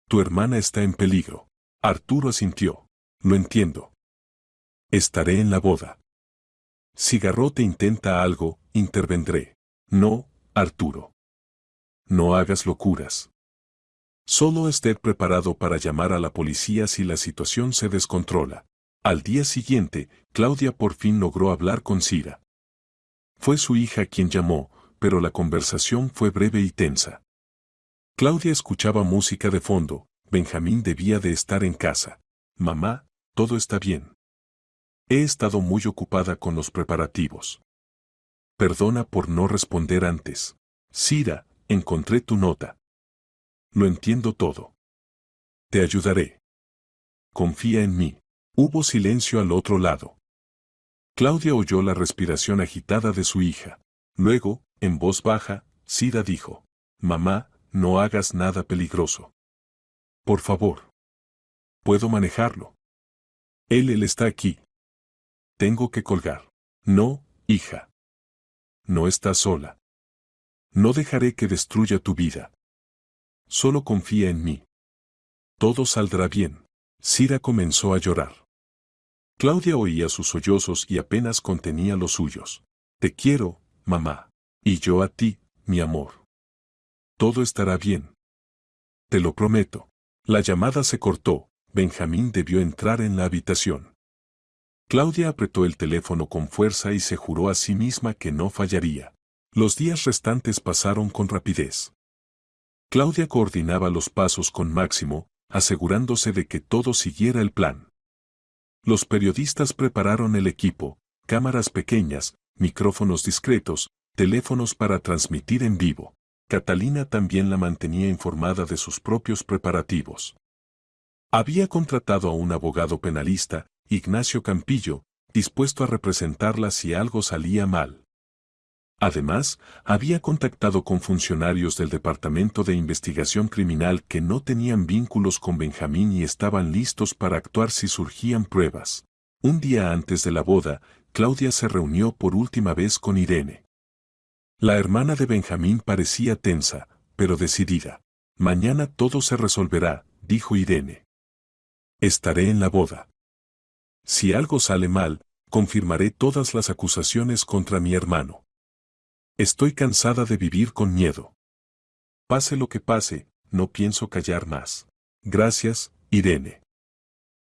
Tu hermana está en peligro. Arturo asintió. Lo entiendo. Estaré en la boda. Si Garrote intenta algo, intervendré. No, Arturo. No hagas locuras. Solo esté preparado para llamar a la policía si la situación se descontrola. Al día siguiente, Claudia por fin logró hablar con Cira. Fue su hija quien llamó, pero la conversación fue breve y tensa. Claudia escuchaba música de fondo, Benjamín debía de estar en casa. Mamá, todo está bien. He estado muy ocupada con los preparativos. Perdona por no responder antes. Cira, encontré tu nota. Lo entiendo todo. Te ayudaré. Confía en mí. Hubo silencio al otro lado. Claudia oyó la respiración agitada de su hija. Luego, en voz baja, Cira dijo: Mamá, no hagas nada peligroso. Por favor. Puedo manejarlo. Él está aquí. Tengo que colgar. No, hija. No estás sola. No dejaré que destruya tu vida. Solo confía en mí. Todo saldrá bien. Cira comenzó a llorar. Claudia oía sus sollozos y apenas contenía los suyos. Te quiero, mamá. Y yo a ti, mi amor. Todo estará bien. Te lo prometo. La llamada se cortó. Benjamín debió entrar en la habitación. Claudia apretó el teléfono con fuerza y se juró a sí misma que no fallaría. Los días restantes pasaron con rapidez. Claudia coordinaba los pasos con Máximo, asegurándose de que todo siguiera el plan. Los periodistas prepararon el equipo, cámaras pequeñas, micrófonos discretos, teléfonos para transmitir en vivo. Catalina también la mantenía informada de sus propios preparativos. Había contratado a un abogado penalista, Ignacio Campillo, dispuesto a representarla si algo salía mal. Además, había contactado con funcionarios del Departamento de Investigación Criminal que no tenían vínculos con Benjamín y estaban listos para actuar si surgían pruebas. Un día antes de la boda, Claudia se reunió por última vez con Irene. La hermana de Benjamín parecía tensa, pero decidida. Mañana todo se resolverá, dijo Irene. Estaré en la boda. Si algo sale mal, confirmaré todas las acusaciones contra mi hermano. Estoy cansada de vivir con miedo. Pase lo que pase, no pienso callar más. Gracias, Irene.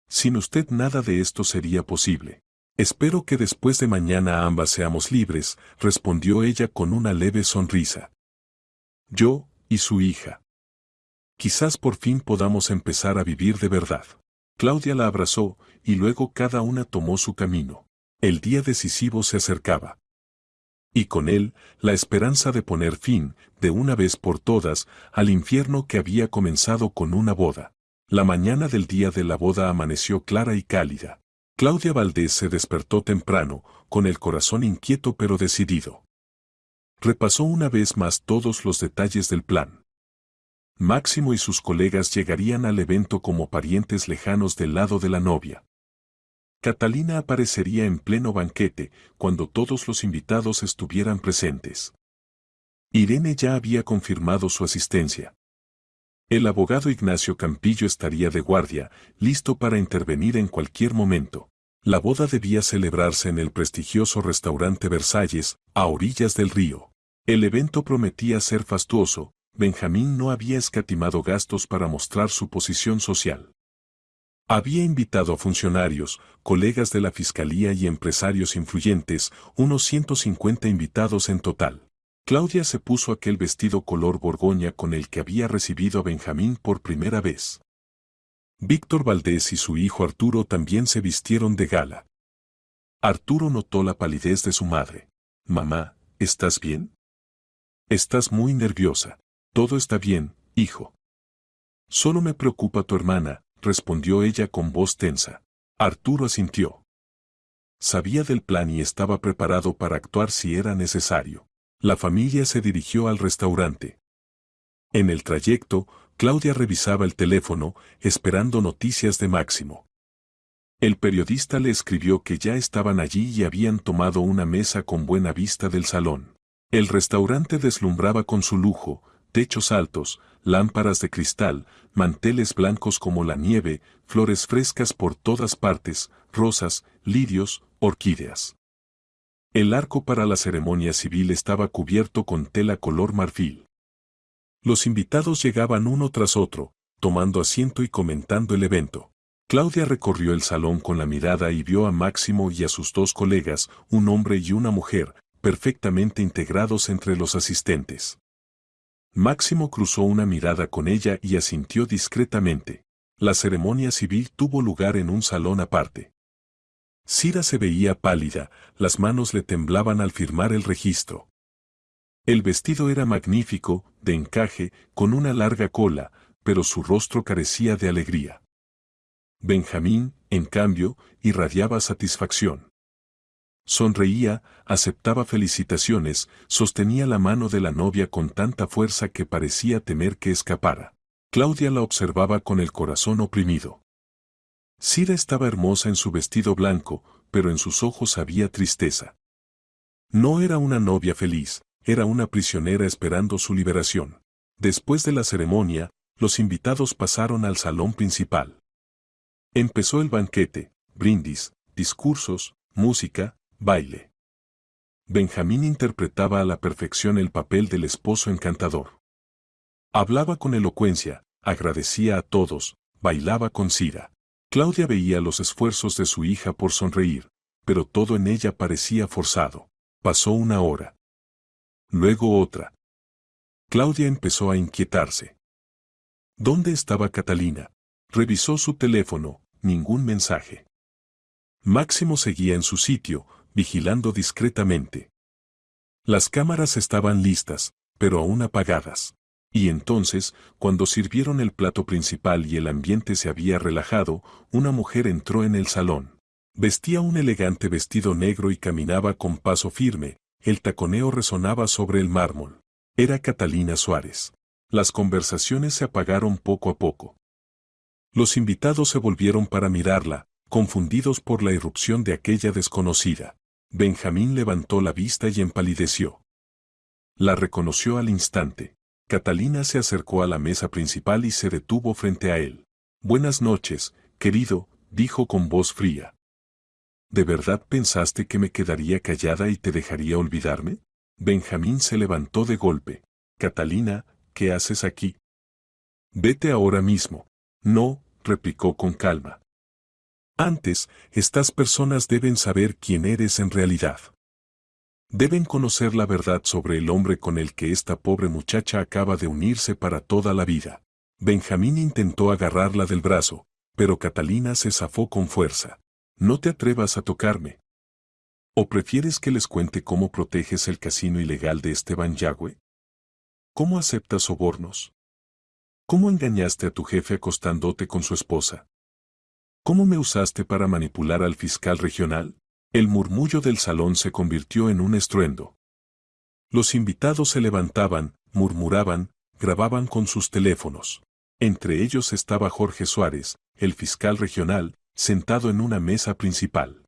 Sin usted nada de esto sería posible. Espero que después de mañana ambas seamos libres, respondió ella con una leve sonrisa. Yo, y su hija. Quizás por fin podamos empezar a vivir de verdad. Claudia la abrazó, y luego cada una tomó su camino. El día decisivo se acercaba. Y con él, la esperanza de poner fin, de una vez por todas, al infierno que había comenzado con una boda. La mañana del día de la boda amaneció clara y cálida. Claudia Valdés se despertó temprano, con el corazón inquieto pero decidido. Repasó una vez más todos los detalles del plan. Máximo y sus colegas llegarían al evento como parientes lejanos del lado de la novia. Catalina aparecería en pleno banquete, cuando todos los invitados estuvieran presentes. Irene ya había confirmado su asistencia. El abogado Ignacio Campillo estaría de guardia, listo para intervenir en cualquier momento. La boda debía celebrarse en el prestigioso restaurante Versalles, a orillas del río. El evento prometía ser fastuoso. Benjamín no había escatimado gastos para mostrar su posición social. Había invitado a funcionarios, colegas de la fiscalía y empresarios influyentes, unos 150 invitados en total. Claudia se puso aquel vestido color borgoña con el que había recibido a Benjamín por primera vez. Víctor Valdés y su hijo Arturo también se vistieron de gala. Arturo notó la palidez de su madre. Mamá, ¿estás bien? Estás muy nerviosa. Todo está bien, hijo. Solo me preocupa tu hermana, respondió ella con voz tensa. Arturo asintió. Sabía del plan y estaba preparado para actuar si era necesario. La familia se dirigió al restaurante. En el trayecto, Claudia revisaba el teléfono, esperando noticias de Máximo. El periodista le escribió que ya estaban allí y habían tomado una mesa con buena vista del salón. El restaurante deslumbraba con su lujo, techos altos, lámparas de cristal, manteles blancos como la nieve, flores frescas por todas partes, rosas, lirios, orquídeas. El arco para la ceremonia civil estaba cubierto con tela color marfil. Los invitados llegaban uno tras otro, tomando asiento y comentando el evento. Claudia recorrió el salón con la mirada y vio a Máximo y a sus dos colegas, un hombre y una mujer, perfectamente integrados entre los asistentes. Máximo cruzó una mirada con ella y asintió discretamente. La ceremonia civil tuvo lugar en un salón aparte. Cira se veía pálida, las manos le temblaban al firmar el registro. El vestido era magnífico, de encaje, con una larga cola, pero su rostro carecía de alegría. Benjamín, en cambio, irradiaba satisfacción. Sonreía, aceptaba felicitaciones, sostenía la mano de la novia con tanta fuerza que parecía temer que escapara. Claudia la observaba con el corazón oprimido. Cira estaba hermosa en su vestido blanco, pero en sus ojos había tristeza. No era una novia feliz, era una prisionera esperando su liberación. Después de la ceremonia, los invitados pasaron al salón principal. Empezó el banquete, brindis, discursos, música, baile. Benjamín interpretaba a la perfección el papel del esposo encantador. Hablaba con elocuencia, agradecía a todos, bailaba con Cira. Claudia veía los esfuerzos de su hija por sonreír, pero todo en ella parecía forzado. Pasó una hora. Luego otra. Claudia empezó a inquietarse. ¿Dónde estaba Catalina? Revisó su teléfono, ningún mensaje. Máximo seguía en su sitio, vigilando discretamente. Las cámaras estaban listas, pero aún apagadas. Y entonces, cuando sirvieron el plato principal y el ambiente se había relajado, una mujer entró en el salón. Vestía un elegante vestido negro y caminaba con paso firme, el taconeo resonaba sobre el mármol. Era Catalina Suárez. Las conversaciones se apagaron poco a poco. Los invitados se volvieron para mirarla, confundidos por la irrupción de aquella desconocida. Benjamín levantó la vista y empalideció. La reconoció al instante. Catalina se acercó a la mesa principal y se detuvo frente a él. «Buenas noches, querido», dijo con voz fría. «¿De verdad pensaste que me quedaría callada y te dejaría olvidarme?» Benjamín se levantó de golpe. «Catalina, ¿qué haces aquí?» «Vete ahora mismo». «No», replicó con calma. «Antes, estas personas deben saber quién eres en realidad. Deben conocer la verdad sobre el hombre con el que esta pobre muchacha acaba de unirse para toda la vida». Benjamín intentó agarrarla del brazo, pero Catalina se zafó con fuerza. «No te atrevas a tocarme». ¿O prefieres que les cuente cómo proteges el casino ilegal de Esteban Yagüe? ¿Cómo aceptas sobornos? ¿Cómo engañaste a tu jefe acostándote con su esposa? ¿Cómo me usaste para manipular al fiscal regional? El murmullo del salón se convirtió en un estruendo. Los invitados se levantaban, murmuraban, grababan con sus teléfonos. Entre ellos estaba Jorge Suárez, el fiscal regional, sentado en una mesa principal.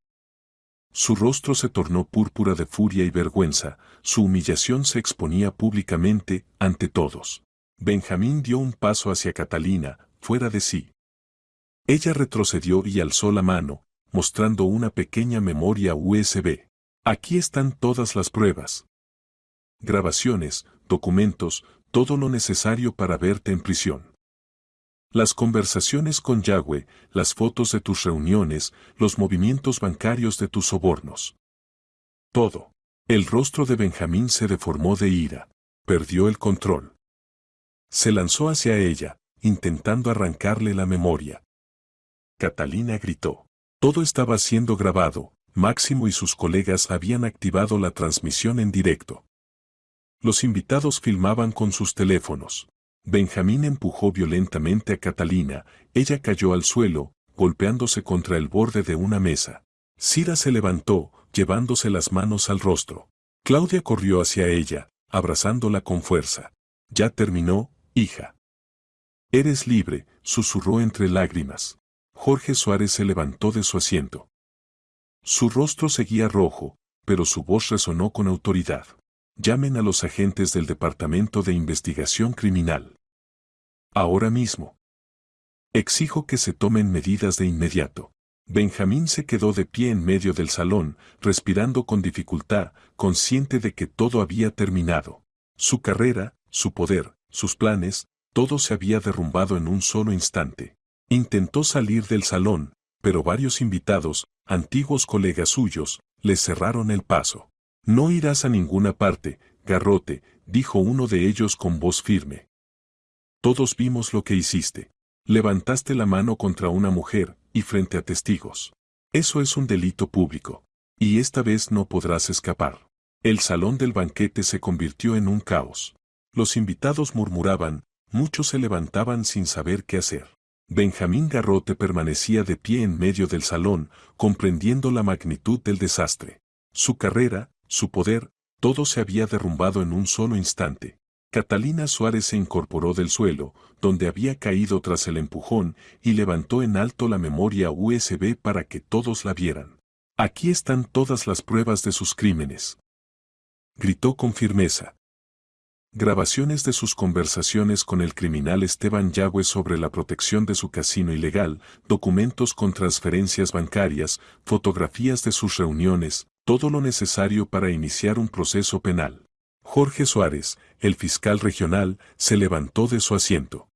Su rostro se tornó púrpura de furia y vergüenza, su humillación se exponía públicamente, ante todos. Benjamín dio un paso hacia Catalina, fuera de sí. Ella retrocedió y alzó la mano, mostrando una pequeña memoria USB. «Aquí están todas las pruebas. Grabaciones, documentos, todo lo necesario para verte en prisión. Las conversaciones con Yagüe, las fotos de tus reuniones, los movimientos bancarios de tus sobornos. Todo». El rostro de Benjamín se deformó de ira. Perdió el control. Se lanzó hacia ella, intentando arrancarle la memoria. Catalina gritó. Todo estaba siendo grabado, Máximo y sus colegas habían activado la transmisión en directo. Los invitados filmaban con sus teléfonos. Benjamín empujó violentamente a Catalina, ella cayó al suelo, golpeándose contra el borde de una mesa. Cira se levantó, llevándose las manos al rostro. Claudia corrió hacia ella, abrazándola con fuerza. «Ya terminó, hija. Eres libre», susurró entre lágrimas. Jorge Suárez se levantó de su asiento. Su rostro seguía rojo, pero su voz resonó con autoridad. «Llamen a los agentes del Departamento de Investigación Criminal. Ahora mismo. Exijo que se tomen medidas de inmediato». Benjamín se quedó de pie en medio del salón, respirando con dificultad, consciente de que todo había terminado. Su carrera, su poder, sus planes, todo se había derrumbado en un solo instante. Intentó salir del salón, pero varios invitados, antiguos colegas suyos, le cerraron el paso. «No irás a ninguna parte, garrote», dijo uno de ellos con voz firme. «Todos vimos lo que hiciste. Levantaste la mano contra una mujer, y frente a testigos. Eso es un delito público. Y esta vez no podrás escapar». El salón del banquete se convirtió en un caos. Los invitados murmuraban, muchos se levantaban sin saber qué hacer. Benjamín Garrote permanecía de pie en medio del salón, comprendiendo la magnitud del desastre. Su carrera, su poder, todo se había derrumbado en un solo instante. Catalina Suárez se incorporó del suelo, donde había caído tras el empujón, y levantó en alto la memoria USB para que todos la vieran. «Aquí están todas las pruebas de sus crímenes», gritó con firmeza. Grabaciones de sus conversaciones con el criminal Esteban Yagüe sobre la protección de su casino ilegal, documentos con transferencias bancarias, fotografías de sus reuniones, todo lo necesario para iniciar un proceso penal. Jorge Suárez, el fiscal regional, se levantó de su asiento.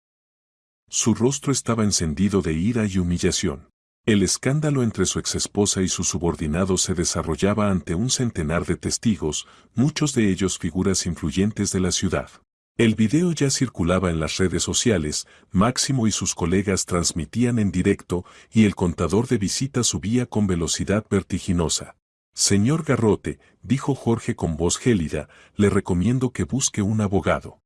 Su rostro estaba encendido de ira y humillación. El escándalo entre su exesposa y sus subordinados se desarrollaba ante un centenar de testigos, muchos de ellos figuras influyentes de la ciudad. El video ya circulaba en las redes sociales, Máximo y sus colegas transmitían en directo y el contador de visitas subía con velocidad vertiginosa. Señor Garrote, dijo Jorge con voz gélida, le recomiendo que busque un abogado.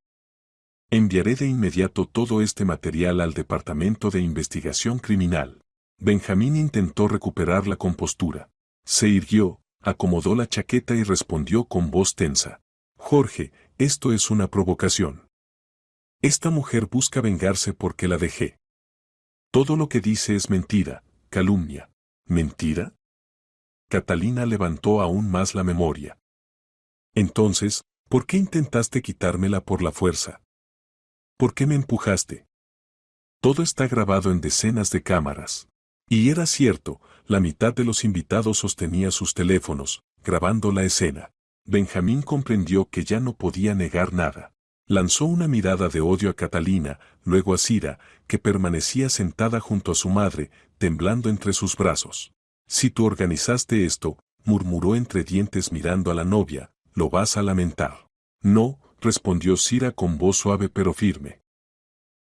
Enviaré de inmediato todo este material al Departamento de Investigación Criminal. Benjamín intentó recuperar la compostura. Se irguió, acomodó la chaqueta y respondió con voz tensa. Jorge, esto es una provocación. Esta mujer busca vengarse porque la dejé. Todo lo que dice es mentira, calumnia. ¿Mentira? Catalina levantó aún más la memoria. Entonces, ¿por qué intentaste quitármela por la fuerza? ¿Por qué me empujaste? Todo está grabado en decenas de cámaras. Y era cierto, la mitad de los invitados sostenía sus teléfonos, grabando la escena. Benjamín comprendió que ya no podía negar nada. Lanzó una mirada de odio a Catalina, luego a Sira, que permanecía sentada junto a su madre, temblando entre sus brazos. Si tú organizaste esto, murmuró entre dientes mirando a la novia, lo vas a lamentar. No, respondió Sira con voz suave pero firme.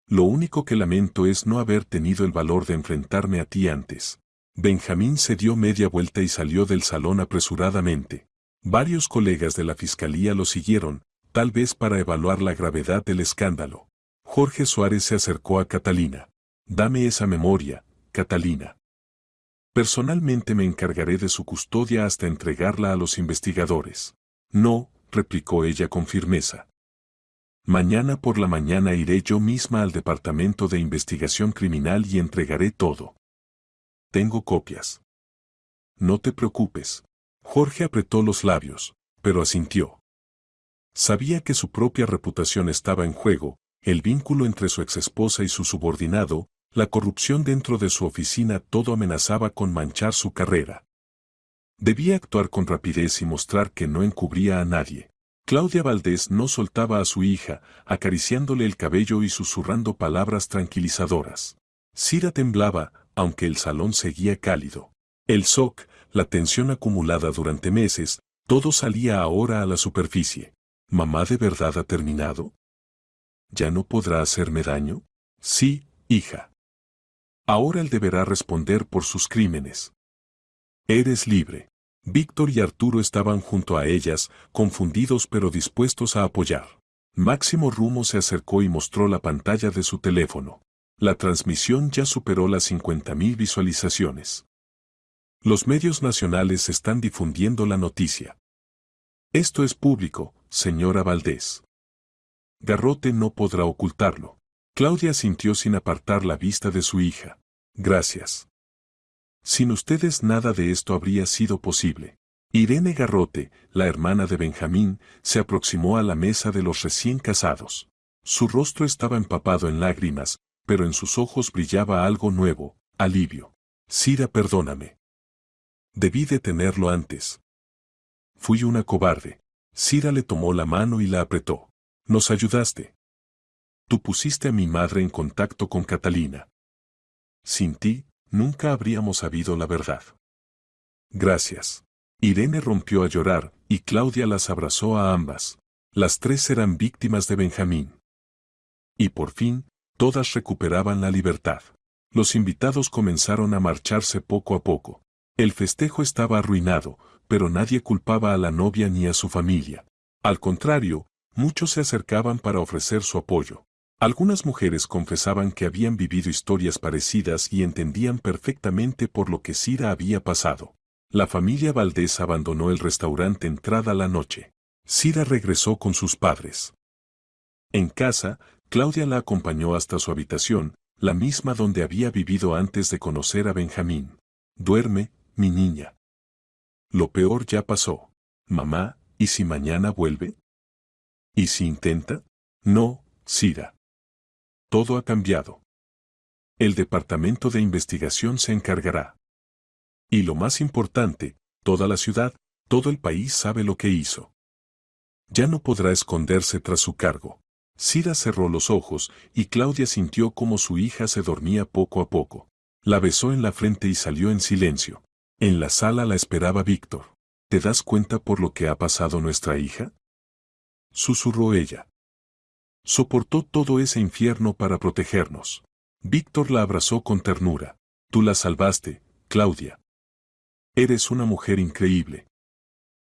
Lo único que lamento es no haber tenido el valor de enfrentarme a ti antes. Benjamín se dio media vuelta y salió del salón apresuradamente. Varios colegas de la fiscalía lo siguieron, tal vez para evaluar la gravedad del escándalo. Jorge Suárez se acercó a Catalina. Dame esa memoria, Catalina. Personalmente me encargaré de su custodia hasta entregarla a los investigadores. No, replicó ella con firmeza. Mañana por la mañana iré yo misma al Departamento de Investigación Criminal y entregaré todo. Tengo copias. No te preocupes. Jorge apretó los labios, pero asintió. Sabía que su propia reputación estaba en juego, el vínculo entre su exesposa y su subordinado, la corrupción dentro de su oficina, todo amenazaba con manchar su carrera. Debía actuar con rapidez y mostrar que no encubría a nadie. Claudia Valdés no soltaba a su hija, acariciándole el cabello y susurrando palabras tranquilizadoras. Sira temblaba, aunque el salón seguía cálido. El shock, la tensión acumulada durante meses, todo salía ahora a la superficie. ¿Mamá de verdad ha terminado? ¿Ya no podrá hacerme daño? Sí, hija. Ahora él deberá responder por sus crímenes. Eres libre. Víctor y Arturo estaban junto a ellas, confundidos pero dispuestos a apoyar. Máximo Rumo se acercó y mostró la pantalla de su teléfono. La transmisión ya superó las 50.000 visualizaciones. Los medios nacionales están difundiendo la noticia. Esto es público, señora Valdés. Garrote no podrá ocultarlo. Claudia sintió sin apartar la vista de su hija. Gracias. Sin ustedes nada de esto habría sido posible. Irene Garrote, la hermana de Benjamín, se aproximó a la mesa de los recién casados. Su rostro estaba empapado en lágrimas, pero en sus ojos brillaba algo nuevo, alivio. Sira, perdóname. Debí detenerlo antes. Fui una cobarde. Sira le tomó la mano y la apretó. Nos ayudaste. Tú pusiste a mi madre en contacto con Catalina. Sin ti, nunca habríamos sabido la verdad. Gracias. Irene rompió a llorar, y Claudia las abrazó a ambas. Las tres eran víctimas de Benjamín. Y por fin, todas recuperaban la libertad. Los invitados comenzaron a marcharse poco a poco. El festejo estaba arruinado, pero nadie culpaba a la novia ni a su familia. Al contrario, muchos se acercaban para ofrecer su apoyo. Algunas mujeres confesaban que habían vivido historias parecidas y entendían perfectamente por lo que Sira había pasado. La familia Valdés abandonó el restaurante entrada la noche. Sira regresó con sus padres. En casa, Claudia la acompañó hasta su habitación, la misma donde había vivido antes de conocer a Benjamín. Duerme, mi niña. Lo peor ya pasó. Mamá, ¿y si mañana vuelve? ¿Y si intenta? No, Sira. Todo ha cambiado. El departamento de investigación se encargará. Y lo más importante, toda la ciudad, todo el país sabe lo que hizo. Ya no podrá esconderse tras su cargo. Sira cerró los ojos y Claudia sintió como su hija se dormía poco a poco. La besó en la frente y salió en silencio. En la sala la esperaba Víctor. ¿Te das cuenta por lo que ha pasado nuestra hija? Susurró ella. Soportó todo ese infierno para protegernos. Víctor la abrazó con ternura. Tú la salvaste, Claudia. Eres una mujer increíble.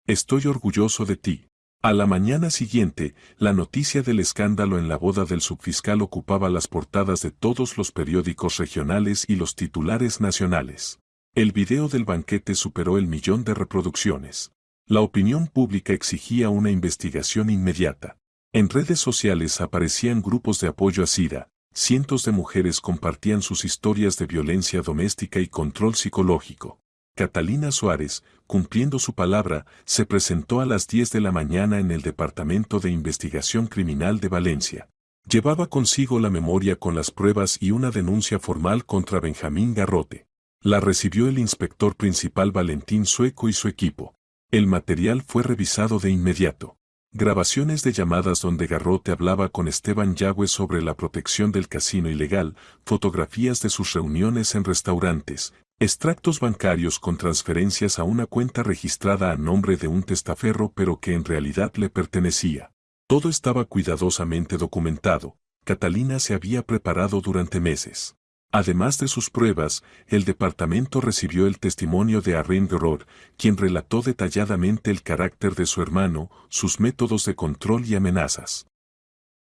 Estoy orgulloso de ti. A la mañana siguiente, la noticia del escándalo en la boda del subfiscal ocupaba las portadas de todos los periódicos regionales y los titulares nacionales. El video del banquete superó el 1.000.000 de reproducciones. La opinión pública exigía una investigación inmediata. En redes sociales aparecían grupos de apoyo a Cira, cientos de mujeres compartían sus historias de violencia doméstica y control psicológico. Catalina Suárez, cumpliendo su palabra, se presentó a las 10 de la mañana en el Departamento de Investigación Criminal de Valencia. Llevaba consigo la memoria con las pruebas y una denuncia formal contra Benjamín Garrote. La recibió el inspector principal Valentín Sueco y su equipo. El material fue revisado de inmediato. Grabaciones de llamadas donde Garrote hablaba con Esteban Yagüe sobre la protección del casino ilegal, fotografías de sus reuniones en restaurantes, extractos bancarios con transferencias a una cuenta registrada a nombre de un testaferro pero que en realidad le pertenecía. Todo estaba cuidadosamente documentado. Catalina se había preparado durante meses. Además de sus pruebas, el departamento recibió el testimonio de Arren Garrot, quien relató detalladamente el carácter de su hermano, sus métodos de control y amenazas.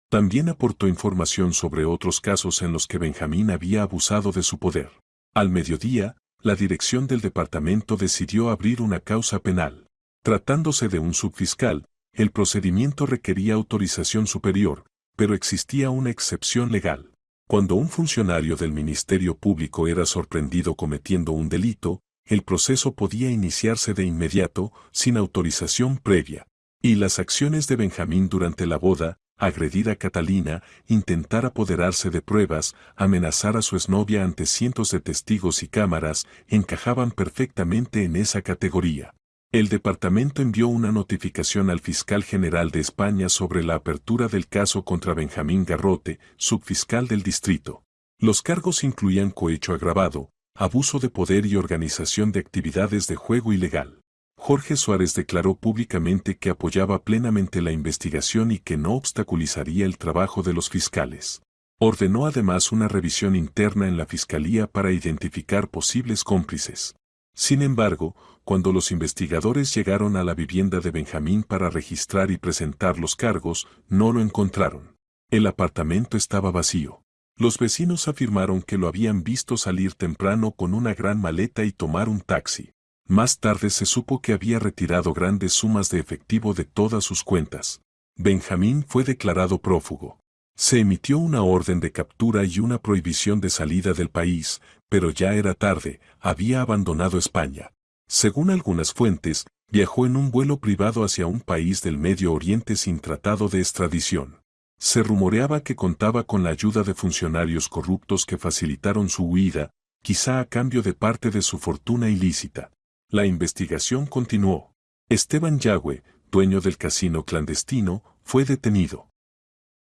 También aportó información sobre otros casos en los que Benjamín había abusado de su poder. Al mediodía, la dirección del departamento decidió abrir una causa penal. Tratándose de un subfiscal, el procedimiento requería autorización superior, pero existía una excepción legal. Cuando un funcionario del Ministerio Público era sorprendido cometiendo un delito, el proceso podía iniciarse de inmediato, sin autorización previa. Y las acciones de Benjamín durante la boda, agredir a Catalina, intentar apoderarse de pruebas, amenazar a su exnovia ante cientos de testigos y cámaras, encajaban perfectamente en esa categoría. El departamento envió una notificación al fiscal general de España sobre la apertura del caso contra Benjamín Garrote, subfiscal del distrito. Los cargos incluían cohecho agravado, abuso de poder y organización de actividades de juego ilegal. Jorge Suárez declaró públicamente que apoyaba plenamente la investigación y que no obstaculizaría el trabajo de los fiscales. Ordenó además una revisión interna en la fiscalía para identificar posibles cómplices. Sin embargo, cuando los investigadores llegaron a la vivienda de Benjamín para registrar y presentar los cargos, no lo encontraron. El apartamento estaba vacío. Los vecinos afirmaron que lo habían visto salir temprano con una gran maleta y tomar un taxi. Más tarde se supo que había retirado grandes sumas de efectivo de todas sus cuentas. Benjamín fue declarado prófugo. Se emitió una orden de captura y una prohibición de salida del país, pero ya era tarde, había abandonado España. Según algunas fuentes, viajó en un vuelo privado hacia un país del Medio Oriente sin tratado de extradición. Se rumoreaba que contaba con la ayuda de funcionarios corruptos que facilitaron su huida, quizá a cambio de parte de su fortuna ilícita. La investigación continuó. Esteban Yagüe, dueño del casino clandestino, fue detenido.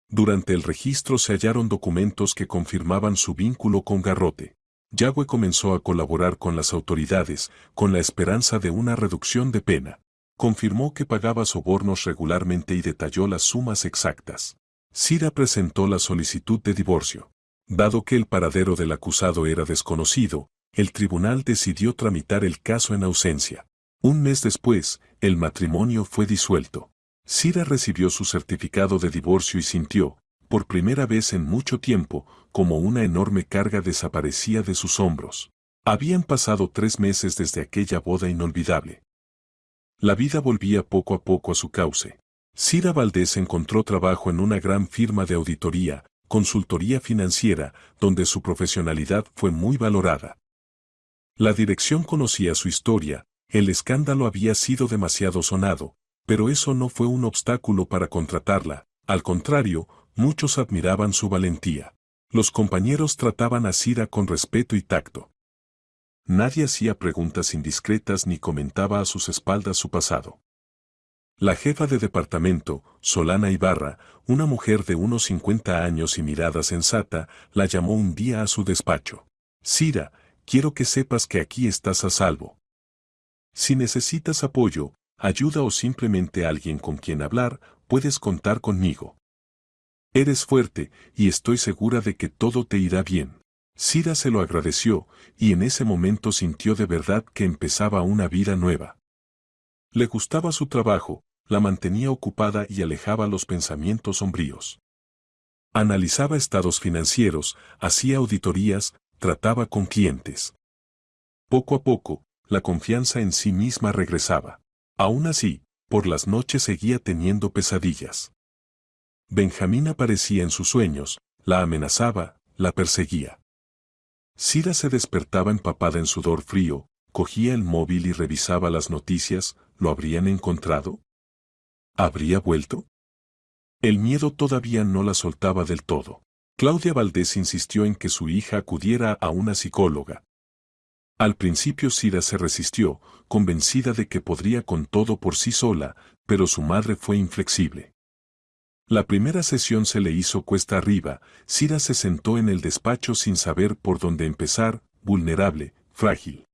Durante el registro se hallaron documentos que confirmaban su vínculo con Garrote. Yagüe comenzó a colaborar con las autoridades, con la esperanza de una reducción de pena. Confirmó que pagaba sobornos regularmente y detalló las sumas exactas. Cira presentó la solicitud de divorcio. Dado que el paradero del acusado era desconocido, el tribunal decidió tramitar el caso en ausencia. Un mes después, el matrimonio fue disuelto. Cira recibió su certificado de divorcio y sintió, por primera vez en mucho tiempo, como una enorme carga desaparecía de sus hombros. Habían pasado 3 meses desde aquella boda inolvidable. La vida volvía poco a poco a su cauce. Cira Valdés encontró trabajo en una gran firma de auditoría, consultoría financiera, donde su profesionalidad fue muy valorada. La dirección conocía su historia, el escándalo había sido demasiado sonado, pero eso no fue un obstáculo para contratarla, al contrario, muchos admiraban su valentía. Los compañeros trataban a Cira con respeto y tacto. Nadie hacía preguntas indiscretas ni comentaba a sus espaldas su pasado. La jefa de departamento, Solana Ibarra, una mujer de unos 50 años y mirada sensata, la llamó un día a su despacho. Cira, quiero que sepas que aquí estás a salvo. Si necesitas apoyo, ayuda o simplemente alguien con quien hablar, puedes contar conmigo. Eres fuerte, y estoy segura de que todo te irá bien. Cira se lo agradeció, y en ese momento sintió de verdad que empezaba una vida nueva. Le gustaba su trabajo, la mantenía ocupada y alejaba los pensamientos sombríos. Analizaba estados financieros, hacía auditorías, trataba con clientes. Poco a poco, la confianza en sí misma regresaba. Aún así, por las noches seguía teniendo pesadillas. Benjamín aparecía en sus sueños, la amenazaba, la perseguía. Sira se despertaba empapada en sudor frío, cogía el móvil y revisaba las noticias. ¿Lo habrían encontrado? ¿Habría vuelto? El miedo todavía no la soltaba del todo. Claudia Valdés insistió en que su hija acudiera a una psicóloga. Al principio Sira se resistió, convencida de que podría con todo por sí sola, pero su madre fue inflexible. La primera sesión se le hizo cuesta arriba. Sira se sentó en el despacho sin saber por dónde empezar, vulnerable, frágil.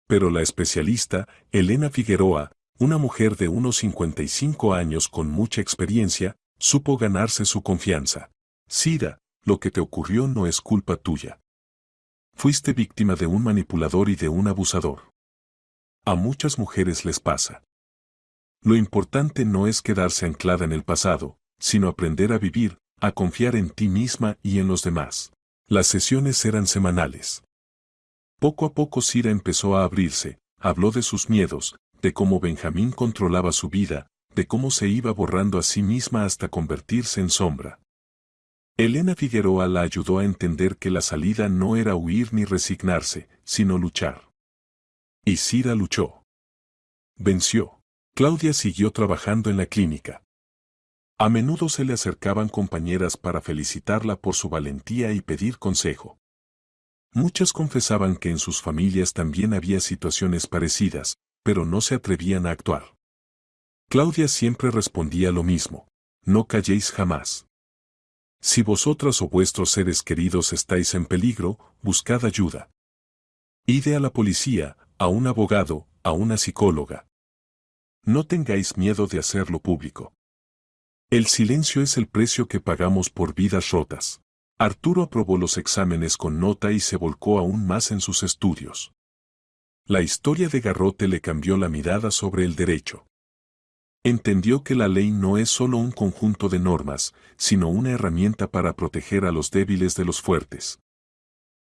Pero la especialista, Elena Figueroa, una mujer de unos 55 años con mucha experiencia, supo ganarse su confianza. Sira, lo que te ocurrió no es culpa tuya. Fuiste víctima de un manipulador y de un abusador. A muchas mujeres les pasa. Lo importante no es quedarse anclada en el pasado, sino aprender a vivir, a confiar en ti misma y en los demás. Las sesiones eran semanales. Poco a poco Sira empezó a abrirse, habló de sus miedos, de cómo Benjamín controlaba su vida, de cómo se iba borrando a sí misma hasta convertirse en sombra. Elena Figueroa la ayudó a entender que la salida no era huir ni resignarse, sino luchar. Y Sira luchó. Venció. Claudia siguió trabajando en la clínica. A menudo se le acercaban compañeras para felicitarla por su valentía y pedir consejo. Muchas confesaban que en sus familias también había situaciones parecidas, pero no se atrevían a actuar. Claudia siempre respondía lo mismo: no calléis jamás. Si vosotras o vuestros seres queridos estáis en peligro, buscad ayuda. Ide a la policía, a un abogado, a una psicóloga. No tengáis miedo de hacerlo público. El silencio es el precio que pagamos por vidas rotas. Arturo aprobó los exámenes con nota y se volcó aún más en sus estudios. La historia de Garrote le cambió la mirada sobre el derecho. Entendió que la ley no es solo un conjunto de normas, sino una herramienta para proteger a los débiles de los fuertes.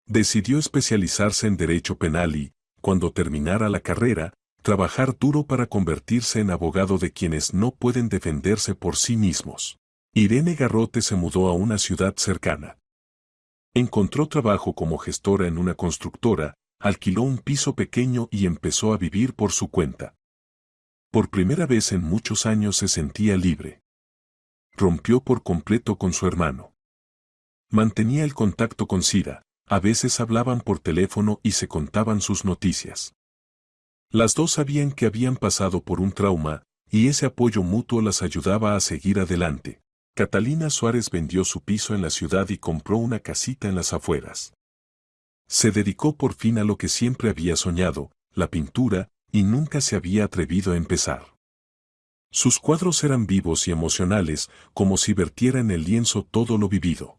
Decidió especializarse en derecho penal y, cuando terminara la carrera, trabajar duro para convertirse en abogado de quienes no pueden defenderse por sí mismos. Irene Garrote se mudó a una ciudad cercana. Encontró trabajo como gestora en una constructora, alquiló un piso pequeño y empezó a vivir por su cuenta. Por primera vez en muchos años se sentía libre. Rompió por completo con su hermano. Mantenía el contacto con Sira, a veces hablaban por teléfono y se contaban sus noticias. Las dos sabían que habían pasado por un trauma, y ese apoyo mutuo las ayudaba a seguir adelante. Catalina Suárez vendió su piso en la ciudad y compró una casita en las afueras. Se dedicó por fin a lo que siempre había soñado, la pintura, y nunca se había atrevido a empezar. Sus cuadros eran vivos y emocionales, como si vertiera en el lienzo todo lo vivido.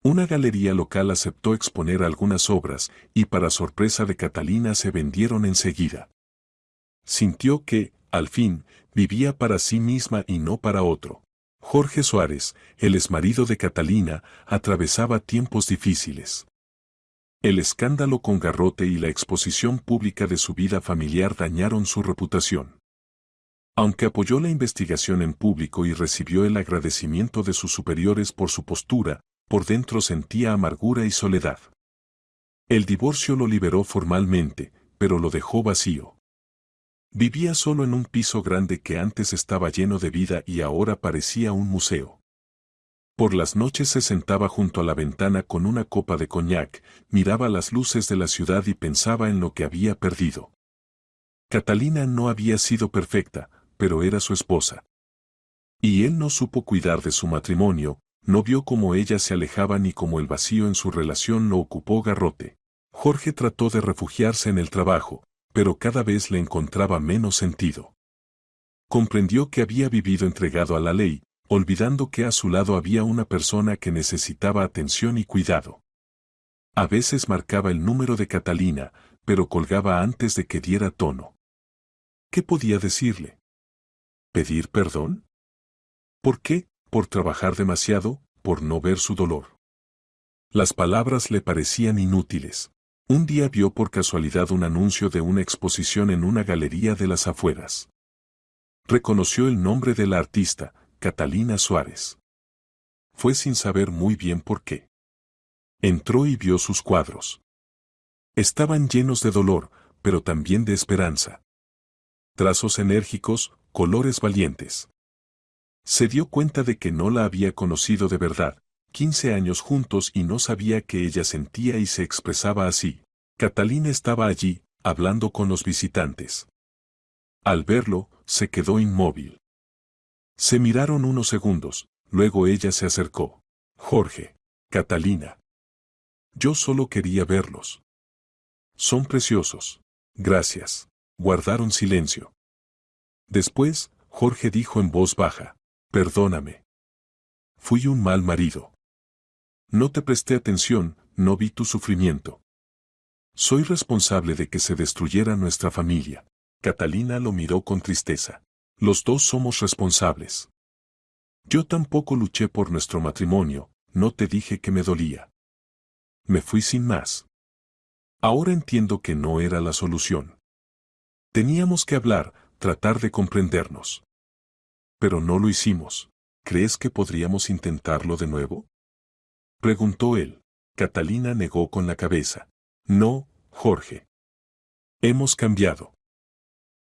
Una galería local aceptó exponer algunas obras, y para sorpresa de Catalina se vendieron enseguida. Sintió que, al fin, vivía para sí misma y no para otro. Jorge Suárez, el exmarido de Catalina, atravesaba tiempos difíciles. El escándalo con Garrote y la exposición pública de su vida familiar dañaron su reputación. Aunque apoyó la investigación en público y recibió el agradecimiento de sus superiores por su postura, por dentro sentía amargura y soledad. El divorcio lo liberó formalmente, pero lo dejó vacío. Vivía solo en un piso grande que antes estaba lleno de vida y ahora parecía un museo. Por las noches se sentaba junto a la ventana con una copa de coñac, miraba las luces de la ciudad y pensaba en lo que había perdido. Catalina no había sido perfecta, pero era su esposa. Y él no supo cuidar de su matrimonio, no vio cómo ella se alejaba ni cómo el vacío en su relación lo ocupó Garrote. Jorge trató de refugiarse en el trabajo, pero cada vez le encontraba menos sentido. Comprendió que había vivido entregado a la ley, olvidando que a su lado había una persona que necesitaba atención y cuidado. A veces marcaba el número de Catalina, pero colgaba antes de que diera tono. ¿Qué podía decirle? ¿Pedir perdón? ¿Por qué? Por trabajar demasiado, por no ver su dolor. Las palabras le parecían inútiles. Un día vio por casualidad un anuncio de una exposición en una galería de las afueras. Reconoció el nombre de la artista, Catalina Suárez. Fue sin saber muy bien por qué. Entró y vio sus cuadros. Estaban llenos de dolor, pero también de esperanza. Trazos enérgicos, colores valientes. Se dio cuenta de que no la había conocido de verdad, 15 años juntos y no sabía que ella sentía y se expresaba así. Catalina estaba allí, hablando con los visitantes. Al verlo, se quedó inmóvil. Se miraron unos segundos, luego ella se acercó. Jorge, Catalina. Yo solo quería verlos. Son preciosos. Gracias. Guardaron silencio. Después, Jorge dijo en voz baja, perdóname. Fui un mal marido. No te presté atención, no vi tu sufrimiento. Soy responsable de que se destruyera nuestra familia. Catalina lo miró con tristeza. Los dos somos responsables. Yo tampoco luché por nuestro matrimonio, no te dije que me dolía. Me fui sin más. Ahora entiendo que no era la solución. Teníamos que hablar, tratar de comprendernos. Pero no lo hicimos. ¿Crees que podríamos intentarlo de nuevo? Preguntó él. Catalina negó con la cabeza. No, Jorge. Hemos cambiado.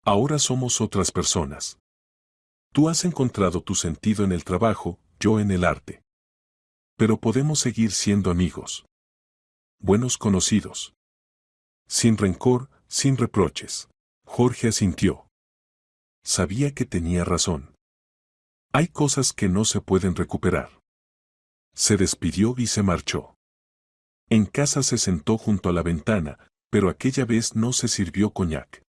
Ahora somos otras personas. Tú has encontrado tu sentido en el trabajo, yo en el arte. Pero podemos seguir siendo amigos. Buenos conocidos. Sin rencor, sin reproches. Jorge asintió. Sabía que tenía razón. Hay cosas que no se pueden recuperar. Se despidió y se marchó. En casa se sentó junto a la ventana, pero aquella vez no se sirvió coñac.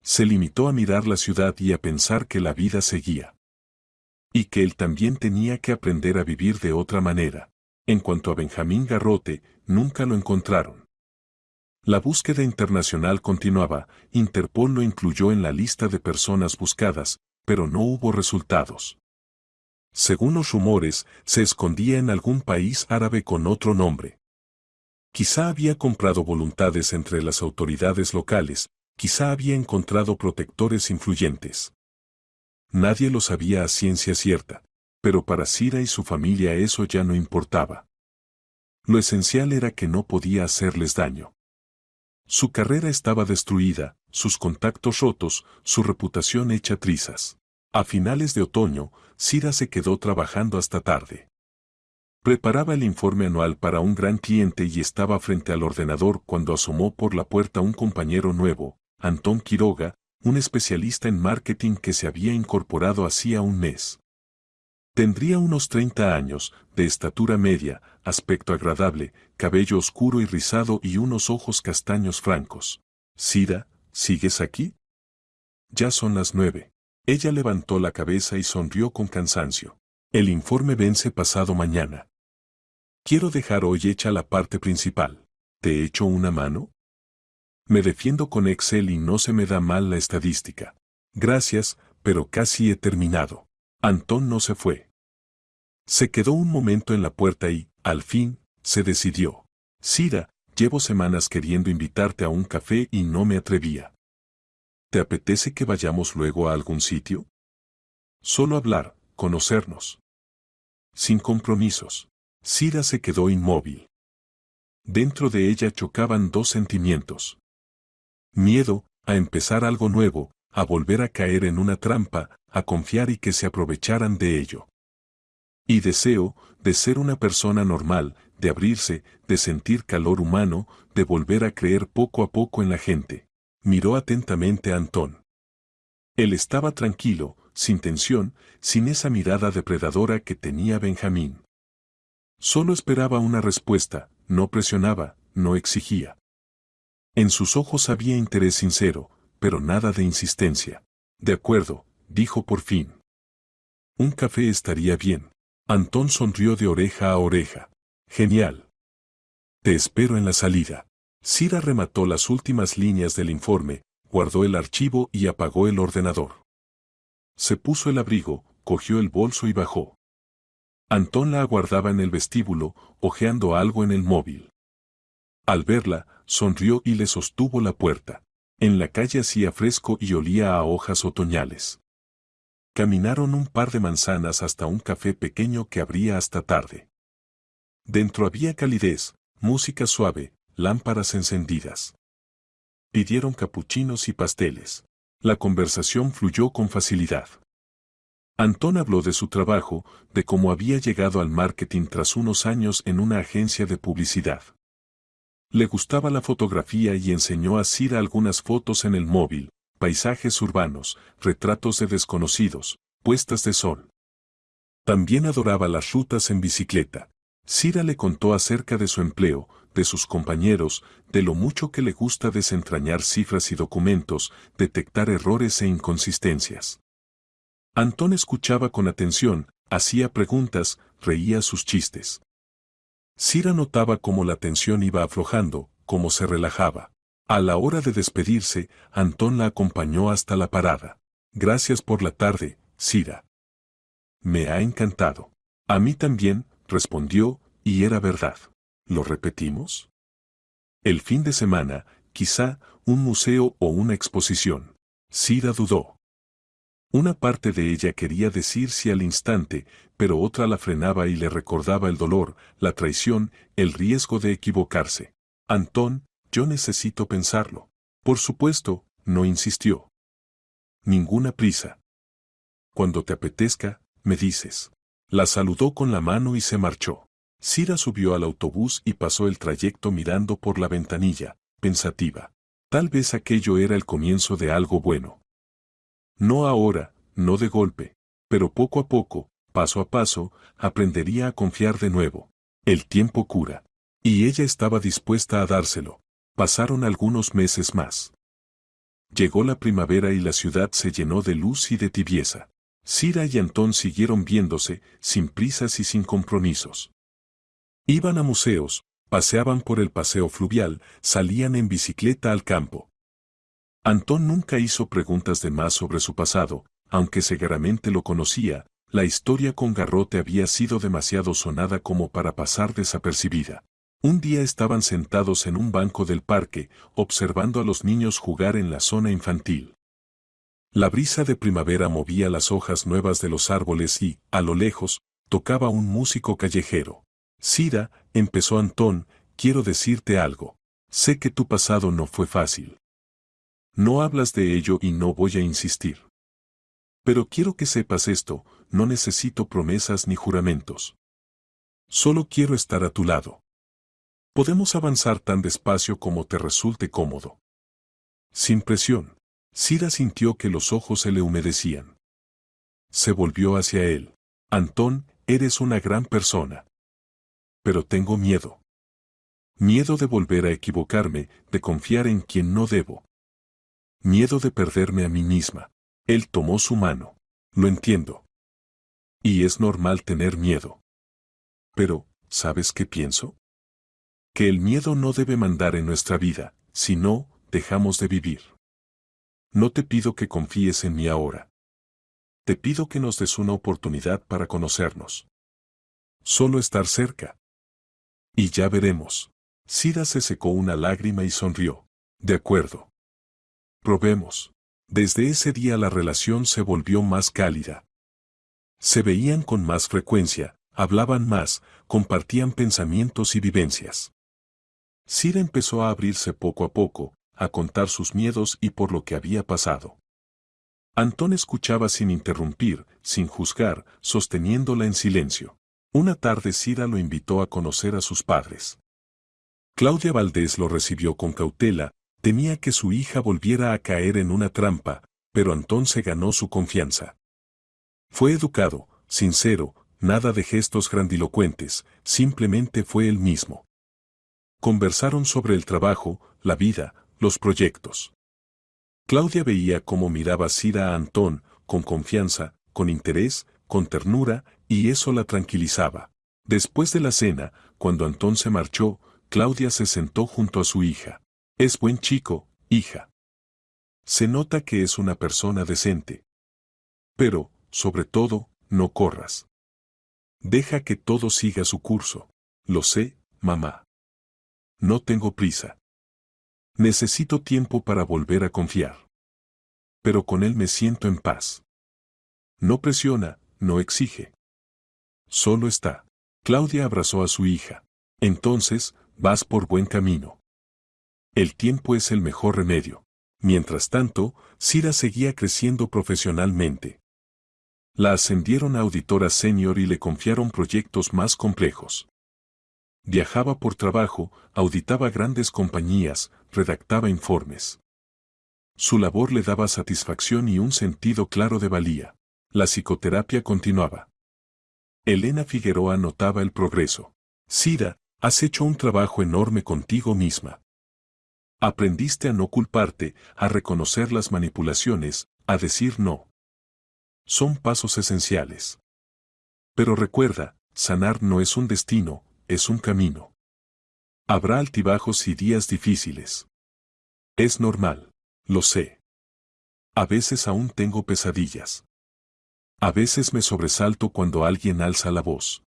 Se limitó a mirar la ciudad y a pensar que la vida seguía. Y que él también tenía que aprender a vivir de otra manera. En cuanto a Benjamín Garrote, nunca lo encontraron. La búsqueda internacional continuaba, Interpol lo incluyó en la lista de personas buscadas, pero no hubo resultados. Según los rumores, se escondía en algún país árabe con otro nombre. Quizá había comprado voluntades entre las autoridades locales, quizá había encontrado protectores influyentes. Nadie lo sabía a ciencia cierta, pero para Sira y su familia eso ya no importaba. Lo esencial era que no podía hacerles daño. Su carrera estaba destruida, sus contactos rotos, su reputación hecha trizas. A finales de otoño, Sira se quedó trabajando hasta tarde. Preparaba el informe anual para un gran cliente y estaba frente al ordenador cuando asomó por la puerta un compañero nuevo, Antón Quiroga, un especialista en marketing que se había incorporado hacía un mes. Tendría unos 30 años, de estatura media, aspecto agradable, cabello oscuro y rizado y unos ojos castaños francos. Sira, ¿sigues aquí? Ya son las 9. Ella levantó la cabeza y sonrió con cansancio. El informe vence pasado mañana. Quiero dejar hoy hecha la parte principal. ¿Te echo una mano? Me defiendo con Excel y no se me da mal la estadística. Gracias, pero casi he terminado. Antón no se fue. Se quedó un momento en la puerta y, al fin, se decidió. Sira, llevo semanas queriendo invitarte a un café y no me atrevía. ¿Te apetece que vayamos luego a algún sitio? Solo hablar, conocernos. Sin compromisos. Sira se quedó inmóvil. Dentro de ella chocaban dos sentimientos. Miedo, a empezar algo nuevo, a volver a caer en una trampa, a confiar y que se aprovecharan de ello. Y deseo, de ser una persona normal, de abrirse, de sentir calor humano, de volver a creer poco a poco en la gente. Miró atentamente a Antón. Él estaba tranquilo, sin tensión, sin esa mirada depredadora que tenía Benjamín. Solo esperaba una respuesta, no presionaba, no exigía. En sus ojos había interés sincero, pero nada de insistencia. De acuerdo, dijo por fin. Un café estaría bien. Antón sonrió de oreja a oreja. Genial. Te espero en la salida. Sira remató las últimas líneas del informe, guardó el archivo y apagó el ordenador. Se puso el abrigo, cogió el bolso y bajó. Antón la aguardaba en el vestíbulo, hojeando algo en el móvil. Al verla, sonrió y le sostuvo la puerta. En la calle hacía fresco y olía a hojas otoñales. Caminaron un par de manzanas hasta un café pequeño que abría hasta tarde. Dentro había calidez, música suave, lámparas encendidas. Pidieron capuchinos y pasteles. La conversación fluyó con facilidad. Antón habló de su trabajo, de cómo había llegado al marketing tras unos años en una agencia de publicidad. Le gustaba la fotografía y enseñó a Sira algunas fotos en el móvil, paisajes urbanos, retratos de desconocidos, puestas de sol. También adoraba las rutas en bicicleta. Sira le contó acerca de su empleo, de sus compañeros, de lo mucho que le gusta desentrañar cifras y documentos, detectar errores e inconsistencias. Antón escuchaba con atención, hacía preguntas, reía sus chistes. Sira notaba cómo la tensión iba aflojando, cómo se relajaba. A la hora de despedirse, Antón la acompañó hasta la parada. Gracias por la tarde, Sira. Me ha encantado. A mí también, respondió, y era verdad. ¿Lo repetimos? El fin de semana, quizá, un museo o una exposición. Sira dudó. Una parte de ella quería decir sí al instante, pero otra la frenaba y le recordaba el dolor, la traición, el riesgo de equivocarse. Antón, yo necesito pensarlo. Por supuesto, no insistió. Ninguna prisa. Cuando te apetezca, me dices. La saludó con la mano y se marchó. Sira subió al autobús y pasó el trayecto mirando por la ventanilla, pensativa. Tal vez aquello era el comienzo de algo bueno. No ahora, no de golpe, pero poco a poco, paso a paso, aprendería a confiar de nuevo. El tiempo cura. Y ella estaba dispuesta a dárselo. Pasaron algunos meses más. Llegó la primavera y la ciudad se llenó de luz y de tibieza. Sira y Antón siguieron viéndose, sin prisas y sin compromisos. Iban a museos, paseaban por el paseo fluvial, salían en bicicleta al campo. Antón nunca hizo preguntas de más sobre su pasado, aunque seguramente lo conocía, la historia con Garrote había sido demasiado sonada como para pasar desapercibida. Un día estaban sentados en un banco del parque, observando a los niños jugar en la zona infantil. La brisa de primavera movía las hojas nuevas de los árboles y, a lo lejos, tocaba un músico callejero. Sira, empezó Antón, quiero decirte algo. Sé que tu pasado no fue fácil. No hablas de ello y no voy a insistir. Pero quiero que sepas esto, no necesito promesas ni juramentos. Solo quiero estar a tu lado. Podemos avanzar tan despacio como te resulte cómodo. Sin presión. Sira sintió que los ojos se le humedecían. Se volvió hacia él. Antón, eres una gran persona. Pero tengo miedo. Miedo de volver a equivocarme, de confiar en quien no debo. Miedo de perderme a mí misma. Él tomó su mano. Lo entiendo. Y es normal tener miedo. Pero, ¿sabes qué pienso? Que el miedo no debe mandar en nuestra vida, si no, dejamos de vivir. No te pido que confíes en mí ahora. Te pido que nos des una oportunidad para conocernos. Solo estar cerca. Y ya veremos. Sira se secó una lágrima y sonrió. De acuerdo. Probemos. Desde ese día la relación se volvió más cálida. Se veían con más frecuencia, hablaban más, compartían pensamientos y vivencias. Sira empezó a abrirse poco a poco, a contar sus miedos y por lo que había pasado. Antón escuchaba sin interrumpir, sin juzgar, sosteniéndola en silencio. Una tarde Sira lo invitó a conocer a sus padres. Claudia Valdés lo recibió con cautela, temía que su hija volviera a caer en una trampa, pero Antón se ganó su confianza. Fue educado, sincero, nada de gestos grandilocuentes, simplemente fue él mismo. Conversaron sobre el trabajo, la vida, los proyectos. Claudia veía cómo miraba Sira a Antón, con confianza, con interés, con ternura, y eso la tranquilizaba. Después de la cena, cuando Antón se marchó, Claudia se sentó junto a su hija. Es buen chico, hija. Se nota que es una persona decente. Pero, sobre todo, no corras. Deja que todo siga su curso. Lo sé, mamá. No tengo prisa. Necesito tiempo para volver a confiar. Pero con él me siento en paz. No presiona, no exige. Solo está. Claudia abrazó a su hija. Entonces, vas por buen camino. El tiempo es el mejor remedio. Mientras tanto, Cira seguía creciendo profesionalmente. La ascendieron a auditora senior y le confiaron proyectos más complejos. Viajaba por trabajo, auditaba grandes compañías, redactaba informes. Su labor le daba satisfacción y un sentido claro de valía. La psicoterapia continuaba. Elena Figueroa notaba el progreso. Cira, has hecho un trabajo enorme contigo misma. Aprendiste a no culparte, a reconocer las manipulaciones, a decir no. Son pasos esenciales. Pero recuerda, sanar no es un destino, es un camino. Habrá altibajos y días difíciles. Es normal, lo sé. A veces aún tengo pesadillas. A veces me sobresalto cuando alguien alza la voz.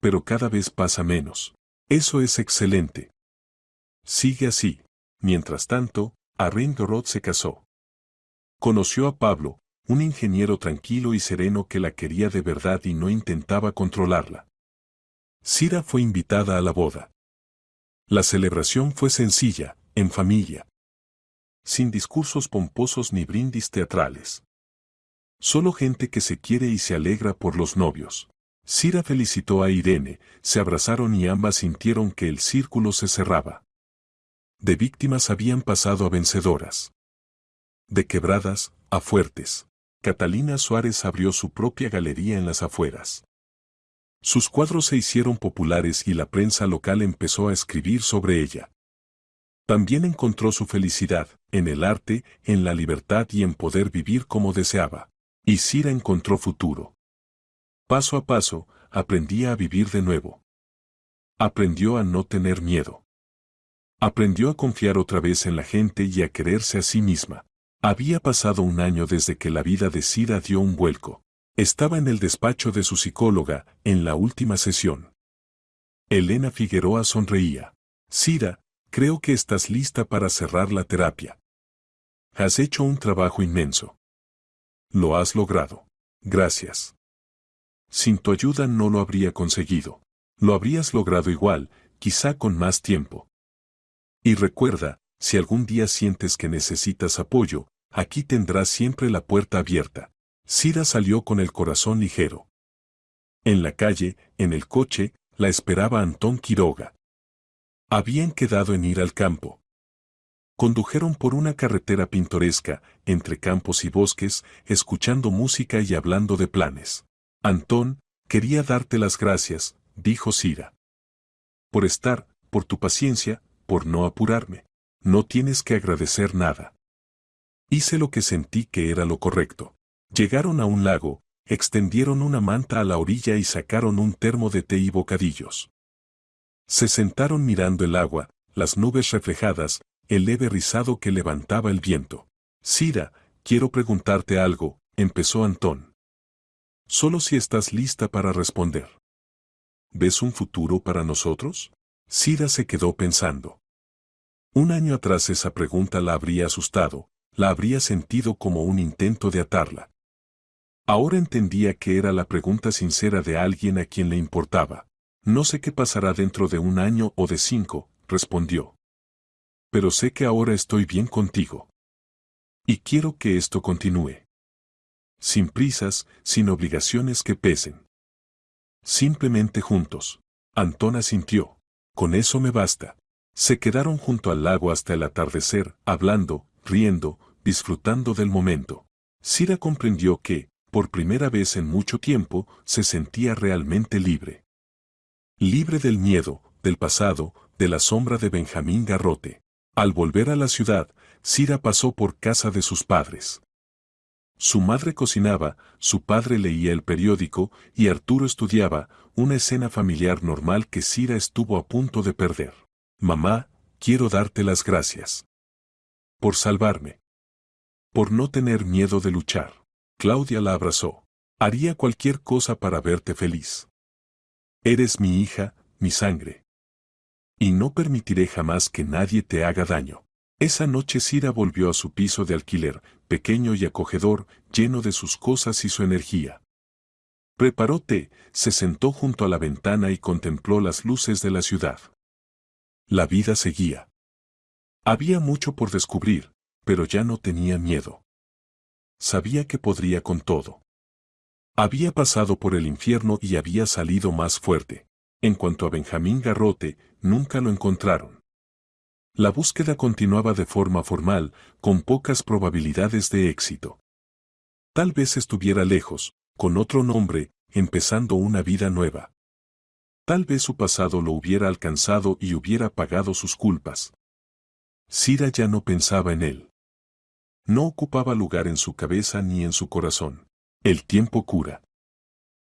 Pero cada vez pasa menos. Eso es excelente. Sigue así. Mientras tanto, Alain Dorot se casó. Conoció a Pablo, un ingeniero tranquilo y sereno que la quería de verdad y no intentaba controlarla. Cira fue invitada a la boda. La celebración fue sencilla, en familia. Sin discursos pomposos ni brindis teatrales. Solo gente que se quiere y se alegra por los novios. Cira felicitó a Irene, se abrazaron y ambas sintieron que el círculo se cerraba. De víctimas habían pasado a vencedoras. De quebradas, a fuertes. Catalina Suárez abrió su propia galería en las afueras. Sus cuadros se hicieron populares y la prensa local empezó a escribir sobre ella. También encontró su felicidad, en el arte, en la libertad y en poder vivir como deseaba. Y Cira encontró futuro. Paso a paso, aprendía a vivir de nuevo. Aprendió a no tener miedo. Aprendió a confiar otra vez en la gente y a quererse a sí misma. Había pasado un año desde que la vida de Cira dio un vuelco. Estaba en el despacho de su psicóloga, en la última sesión. Elena Figueroa sonreía. Cira, creo que estás lista para cerrar la terapia. Has hecho un trabajo inmenso. Lo has logrado. Gracias. Sin tu ayuda no lo habría conseguido. Lo habrías logrado igual, quizá con más tiempo. Y recuerda, si algún día sientes que necesitas apoyo, aquí tendrás siempre la puerta abierta. Cira salió con el corazón ligero. En la calle, en el coche, la esperaba Antón Quiroga. Habían quedado en ir al campo. Condujeron por una carretera pintoresca, entre campos y bosques, escuchando música y hablando de planes. Antón, quería darte las gracias, dijo Cira. Por estar, por tu paciencia, por no apurarme. No tienes que agradecer nada. Hice lo que sentí que era lo correcto. Llegaron a un lago, extendieron una manta a la orilla y sacaron un termo de té y bocadillos. Se sentaron mirando el agua, las nubes reflejadas, el leve rizado que levantaba el viento. Cira, quiero preguntarte algo, empezó Antón. Solo si estás lista para responder. ¿Ves un futuro para nosotros? Cira se quedó pensando. Un año atrás esa pregunta la habría asustado, la habría sentido como un intento de atarla. Ahora entendía que era la pregunta sincera de alguien a quien le importaba. No sé qué pasará dentro de un año o de 5, respondió. Pero sé que ahora estoy bien contigo. Y quiero que esto continúe. Sin prisas, sin obligaciones que pesen. Simplemente juntos. Antón asintió. Con eso me basta. Se quedaron junto al lago hasta el atardecer, hablando, riendo, disfrutando del momento. Cira comprendió que, por primera vez en mucho tiempo, se sentía realmente libre. Libre del miedo, del pasado, de la sombra de Benjamín Garrote. Al volver a la ciudad, Cira pasó por casa de sus padres. Su madre cocinaba, su padre leía el periódico y Arturo estudiaba, una escena familiar normal que Cira estuvo a punto de perder. Mamá, quiero darte las gracias. Por salvarme. por no tener miedo de luchar. Claudia la abrazó. Haría cualquier cosa para verte feliz. Eres mi hija, mi sangre. Y no permitiré jamás que nadie te haga daño. Esa noche Cira volvió a su piso de alquiler, pequeño y acogedor, lleno de sus cosas y su energía. Preparó té, se sentó junto a la ventana y contempló las luces de la ciudad. La vida seguía. Había mucho por descubrir, pero ya no tenía miedo. Sabía que podría con todo. Había pasado por el infierno y había salido más fuerte. En cuanto a Benjamín Garrote, nunca lo encontraron. La búsqueda continuaba de forma formal, con pocas probabilidades de éxito. Tal vez estuviera lejos, con otro nombre, empezando una vida nueva. Tal vez su pasado lo hubiera alcanzado y hubiera pagado sus culpas. Cira ya no pensaba en él. No ocupaba lugar en su cabeza ni en su corazón. El tiempo cura.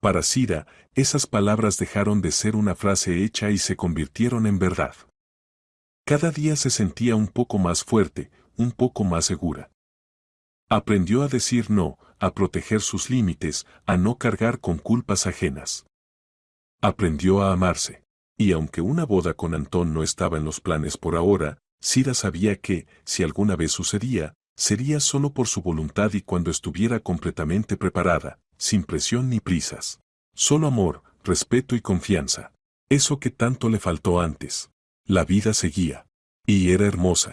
Para Cira, esas palabras dejaron de ser una frase hecha y se convirtieron en verdad. Cada día se sentía un poco más fuerte, un poco más segura. Aprendió a decir no, a proteger sus límites, a no cargar con culpas ajenas. Aprendió a amarse. Y aunque una boda con Antón no estaba en los planes por ahora, Cira sabía que, si alguna vez sucedía, sería solo por su voluntad y cuando estuviera completamente preparada, sin presión ni prisas. Solo amor, respeto y confianza. Eso que tanto le faltó antes. La vida seguía. Y era hermosa.